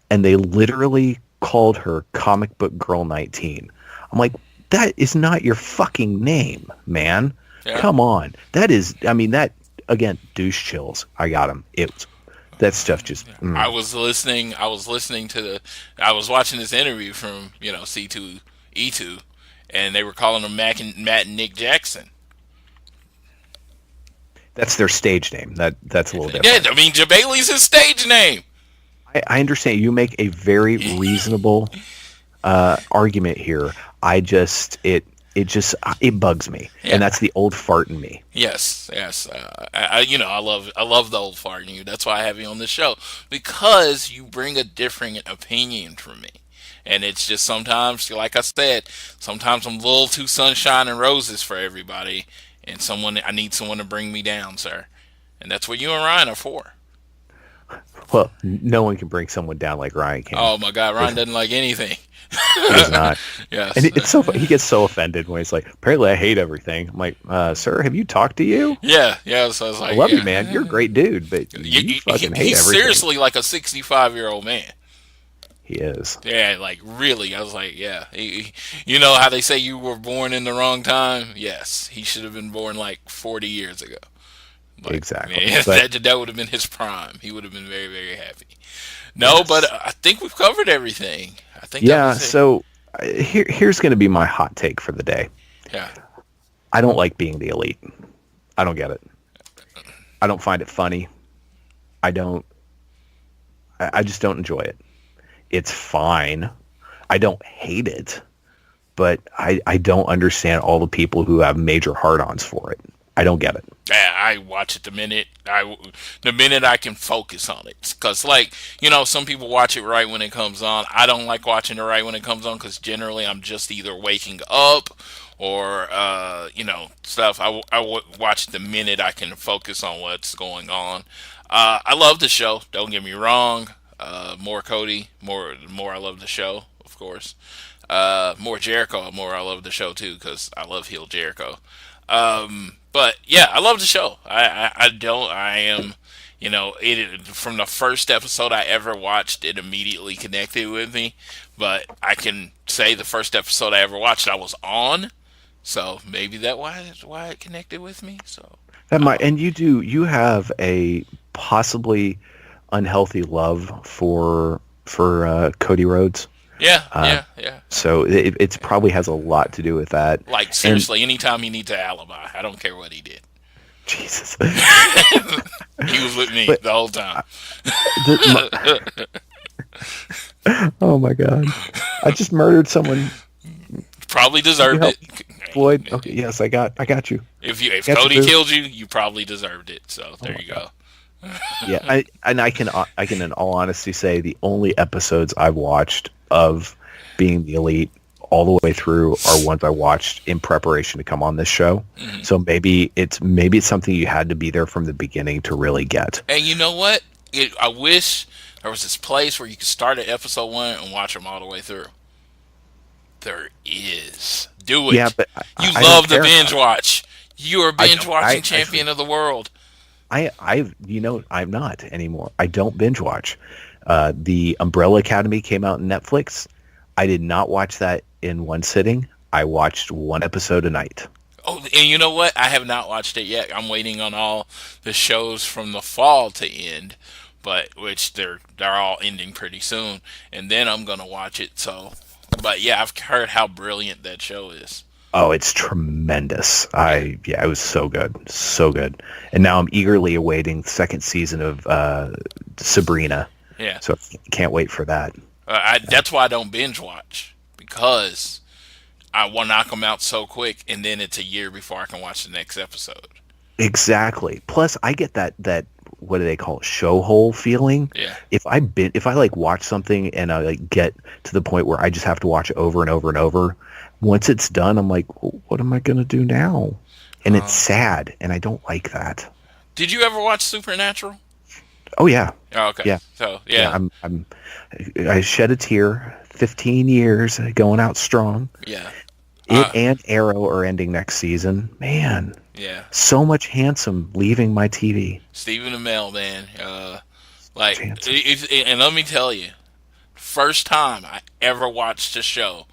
[SPEAKER 5] and they literally called her Comic Book Girl 19. I'm like, that is not your fucking name, man. Yeah. Come on. That is, I mean, that, again, douche chills. I got them. That stuff just...
[SPEAKER 4] I was watching this interview from, C2E2, and they were calling him Matt and Nick Jackson.
[SPEAKER 5] That's their stage name. That's a little different.
[SPEAKER 4] Yeah, I mean, Jabali's his stage name.
[SPEAKER 5] I understand. You make a very reasonable argument here. It bugs me, and that's the old fart in me.
[SPEAKER 4] Yes. I love the old fart in you. That's why I have you on the show, because you bring a differing opinion from me. And it's just sometimes, like I said, sometimes I'm a little too sunshine and roses for everybody. And I need someone to bring me down, sir. And that's what you and Ryan are for.
[SPEAKER 5] Well, no one can bring someone down like Ryan can.
[SPEAKER 4] Oh my God, Ryan doesn't like anything.
[SPEAKER 5] He does not.
[SPEAKER 4] Yes.
[SPEAKER 5] And it's so he gets so offended when he's like, apparently I hate everything. I'm like, sir, have you talked to you?
[SPEAKER 4] Yeah. So I was like,
[SPEAKER 5] I love you, man. You're a great dude, but you fucking hate
[SPEAKER 4] he's
[SPEAKER 5] everything.
[SPEAKER 4] Seriously like a 65-year-old man.
[SPEAKER 5] He is.
[SPEAKER 4] Yeah, like really. I was like, yeah. You know how they say you were born in the wrong time? Yes. He should have been born like 40 years ago. Like,
[SPEAKER 5] exactly.
[SPEAKER 4] Man, that would have been his prime. He would have been very, very happy. No, yes. But I think we've covered everything. I think.
[SPEAKER 5] Yeah. So here's going to be my hot take for the day.
[SPEAKER 4] Yeah.
[SPEAKER 5] I don't like being the elite. I don't get it. I don't find it funny. I just don't enjoy it. It's fine. I don't hate it, but I don't understand all the people who have major hard-ons for it. I don't get it.
[SPEAKER 4] Yeah, I watch it the minute I can focus on it. Because, some people watch it right when it comes on. I don't like watching it right when it comes on because generally I'm just either waking up or, stuff. I watch it the minute I can focus on what's going on. I love the show. Don't get me wrong. More Cody, more I love the show, of course. More Jericho, more I love the show too, because I love heel Jericho. But yeah, I love the show. From the first episode I ever watched, it immediately connected with me. But I can say the first episode I ever watched, I was on, so maybe that's why it connected with me. So
[SPEAKER 5] and you have a possibly unhealthy love for Cody Rhodes.
[SPEAKER 4] Yeah.
[SPEAKER 5] So it probably has a lot to do with that.
[SPEAKER 4] Like, seriously, anytime he needs an alibi, I don't care what he did.
[SPEAKER 5] Jesus.
[SPEAKER 4] He was with me the whole time.
[SPEAKER 5] Oh my God. I just murdered someone.
[SPEAKER 4] Probably deserved it.
[SPEAKER 5] Floyd, okay, yes, I got you.
[SPEAKER 4] If Cody killed you, you probably deserved it. So there you go.
[SPEAKER 5] Yeah, I can in all honesty say the only episodes I've watched of Being the Elite all the way through are ones I watched in preparation to come on this show. Mm-hmm. So maybe it's something you had to be there from the beginning to really get.
[SPEAKER 4] And you know what? I wish there was this place where you could start at episode 1 and watch them all the way through. There is. Do it.
[SPEAKER 5] Yeah, but
[SPEAKER 4] you love the binge watch. You are a binge watching champion of the world.
[SPEAKER 5] I'm not anymore. I don't binge watch. The Umbrella Academy came out on Netflix. I did not watch that in one sitting. I watched one episode a night.
[SPEAKER 4] Oh, and you know what? I have not watched it yet. I'm waiting on all the shows from the fall to end, which they're all ending pretty soon, and then I'm gonna watch it. So, but yeah, I've heard how brilliant that show is.
[SPEAKER 5] Oh, it's tremendous. It was so good. So good. And now I'm eagerly awaiting the second season of Sabrina.
[SPEAKER 4] Yeah.
[SPEAKER 5] So I can't wait for that.
[SPEAKER 4] That's why I don't binge watch, because I will knock them out so quick, and then it's a year before I can watch the next episode.
[SPEAKER 5] Exactly. Plus, I get that what do they call it, show hole feeling.
[SPEAKER 4] Yeah.
[SPEAKER 5] If I like watch something and I like get to the point where I just have to watch it over and over and over, once it's done, I'm like, what am I going to do now? And it's sad, and I don't like that.
[SPEAKER 4] Did you ever watch Supernatural?
[SPEAKER 5] Oh yeah.
[SPEAKER 4] Oh, okay.
[SPEAKER 5] Yeah.
[SPEAKER 4] So yeah.
[SPEAKER 5] I shed a tear. 15 years going out strong.
[SPEAKER 4] Yeah.
[SPEAKER 5] It and Arrow are ending next season. Man.
[SPEAKER 4] Yeah.
[SPEAKER 5] So much handsome leaving my TV.
[SPEAKER 4] Stephen Amell, man. And let me tell you, first time I ever watched a show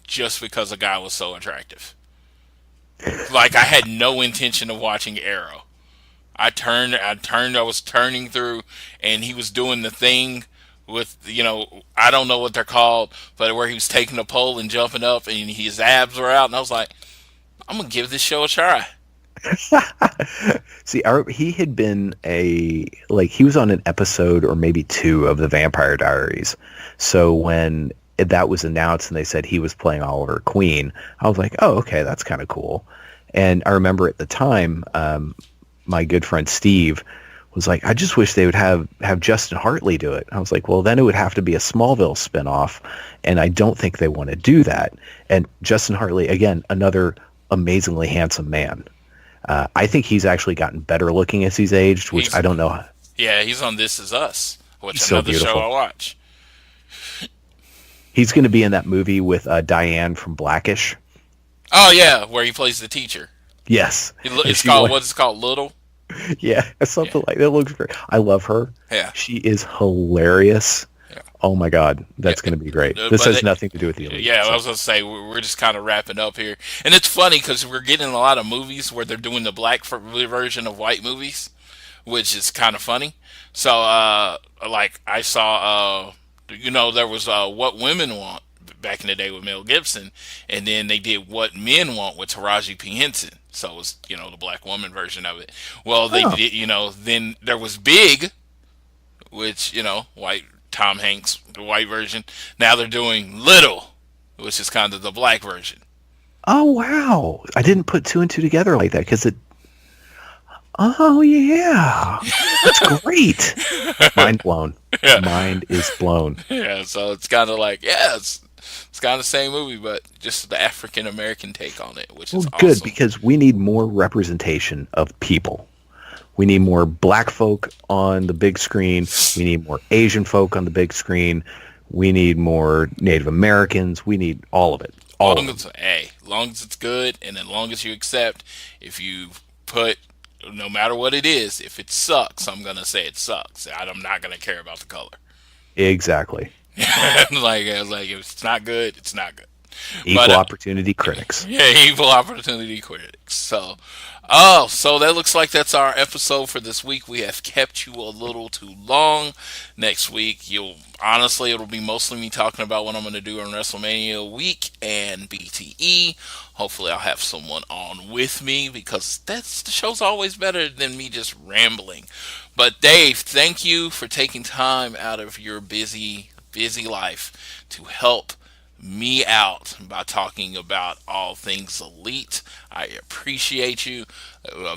[SPEAKER 4] just because a guy was so attractive. Like, I had no intention of watching Arrow. I was turning through, and he was doing the thing with, I don't know what they're called, but where he was taking a pole and jumping up, and his abs were out, and I was like, I'm going to give this show a try.
[SPEAKER 5] See, he had been he was on an episode or maybe 2 of the Vampire Diaries. So when that was announced and they said he was playing Oliver Queen, I was like, oh, okay, that's kind of cool. And I remember at the time, my good friend Steve was like, I just wish they would have Justin Hartley do it. I was like, well, then it would have to be a Smallville spinoff, and I don't think they want to do that. And Justin Hartley, again, another amazingly handsome man. I think he's actually gotten better looking as he's aged, which I don't know.
[SPEAKER 4] Yeah, he's on This Is Us, which is
[SPEAKER 5] so
[SPEAKER 4] another
[SPEAKER 5] beautiful.
[SPEAKER 4] show I watch.
[SPEAKER 5] He's going to be in that movie with Diane from Blackish.
[SPEAKER 4] Oh, yeah, where he plays the teacher.
[SPEAKER 5] Yes.
[SPEAKER 4] What's it called, Little?
[SPEAKER 5] Yeah, something like that. Looks great. I love her.
[SPEAKER 4] Yeah.
[SPEAKER 5] She is hilarious.
[SPEAKER 4] Yeah.
[SPEAKER 5] Oh my God, that's going to be great. This has nothing to do with the Elite.
[SPEAKER 4] Yeah, I was going to say, we're just kind of wrapping up here. And it's funny because we're getting a lot of movies where they're doing the black version of white movies, which is kind of funny. So, I saw, there was What Women Want back in the day with Mel Gibson, and then they did What Men Want with Taraji P. Henson. So it was, the black woman version of it. Well, they did, then there was Big, which, white Tom Hanks, the white version. Now they're doing Little, which is kind of the black version.
[SPEAKER 5] Oh, wow. I didn't put 2 and 2 together like that because it... Oh, yeah. That's great. Mind blown.
[SPEAKER 4] Yeah.
[SPEAKER 5] Mind is blown.
[SPEAKER 4] Yeah, so it's kind of like, it's kind of the same movie, but just the African American take on it, which is awesome.
[SPEAKER 5] Good, because we need more representation of people. We need more black folk on the big screen. We need more Asian folk on the big screen. We need more Native Americans. We need all of it. Long
[SPEAKER 4] as it's good, and as long as you accept, if you put, no matter what it is, if it sucks, I'm going to say it sucks. I'm not going to care about the color.
[SPEAKER 5] Exactly.
[SPEAKER 4] If it's not good, it's not good.
[SPEAKER 5] Equal opportunity critics.
[SPEAKER 4] Yeah, equal opportunity critics. So that looks like that's our episode for this week. We have kept you a little too long. Next week, it'll be mostly me talking about what I'm going to do on WrestleMania week and BTE. Hopefully I'll have someone on with me, because the show's always better than me just rambling. But Dave, thank you for taking time out of your busy life to help me out by talking about all things Elite. I appreciate you.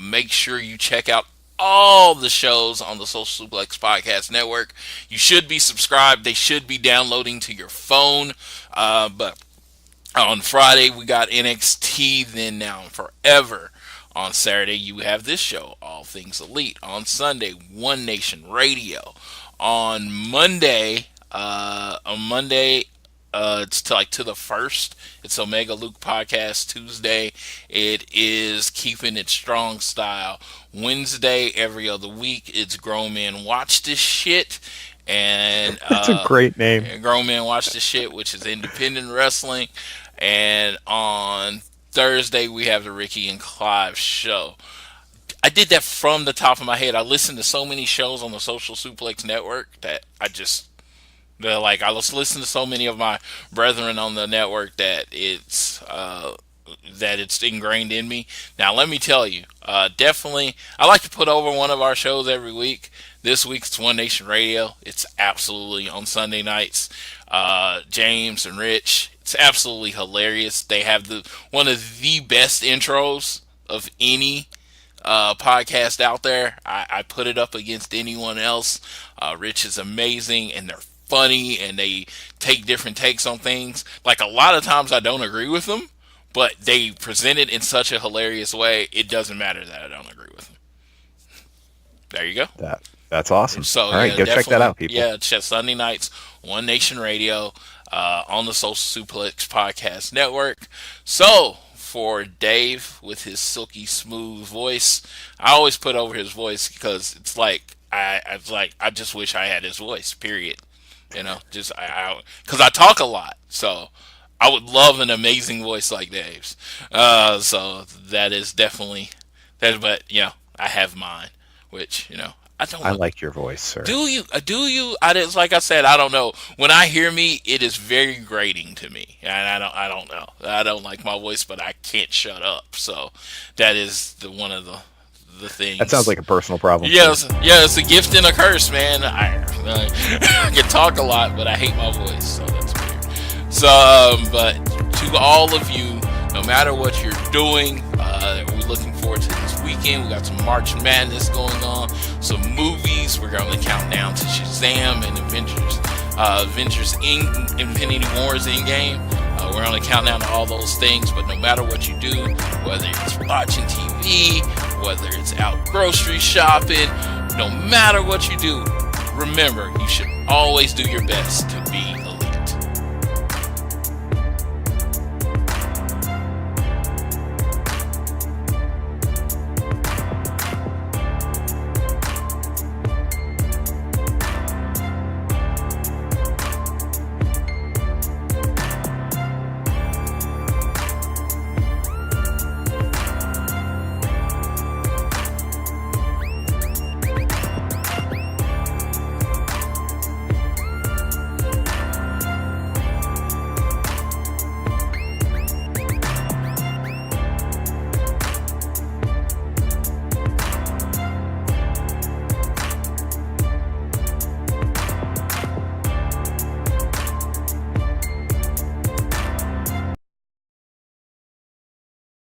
[SPEAKER 4] Make sure you check out all the shows on the Social Suplex Podcast Network. You should be subscribed. They should be downloading to your phone. But on Friday, we got NXT Then, Now, and Forever. On Saturday, you have this show, All Things Elite. On Sunday, One Nation Radio. On Monday, it's to the 1st. It's Omega Luke Podcast. Tuesday, it is Keeping It Strong Style. Wednesday, every other week, it's Grown Men Watch This Shit. And
[SPEAKER 5] that's a great name.
[SPEAKER 4] Grown Men Watch This Shit, which is independent wrestling. And on Thursday, we have the Ricky and Clive show. I did that from the top of my head. I listened to so many shows on the Social Suplex Network that I was listening to so many of my brethren on the network that it's ingrained in me. Now, let me tell you, definitely, I like to put over one of our shows every week. This week, it's One Nation Radio. It's absolutely on Sunday nights. James and Rich, it's absolutely hilarious. They have one of the best intros of any podcast out there. I put it up against anyone else. Rich is amazing, and they're funny, and they take different takes on things. Like, a lot of times I don't agree with them, but they present it in such a hilarious way, it doesn't matter that I don't agree with them. There you go.
[SPEAKER 5] That's awesome.
[SPEAKER 4] So,
[SPEAKER 5] all right, go check that out, people.
[SPEAKER 4] Yeah, it's Sunday nights, One Nation Radio, on the Social Suplex Podcast Network. So, for Dave with his silky smooth voice, I always put over his voice because it's like I just wish I had his voice. Period. You know, just because I talk a lot, so I would love an amazing voice like Dave's. So that is definitely that. But I have mine, which I
[SPEAKER 5] like your voice, sir.
[SPEAKER 4] Do you? It's like I said, I don't know. When I hear me, it is very grating to me, and I don't know. I don't like my voice, but I can't shut up. So that is one of the things.
[SPEAKER 5] That sounds like a personal problem.
[SPEAKER 4] Yes, it's a gift and a curse, man. I can talk a lot, but I hate my voice, so that's weird. So, but to all of you, no matter what you're doing, we're looking forward to this weekend. We got some March Madness going on, some movies. We're going to count down to Shazam and Avengers Infinity Wars Endgame. We're going to count down to all those things, but no matter what you do, whether it's watching TV, whether it's out grocery shopping, no matter what you do, remember, you should always do your best to be a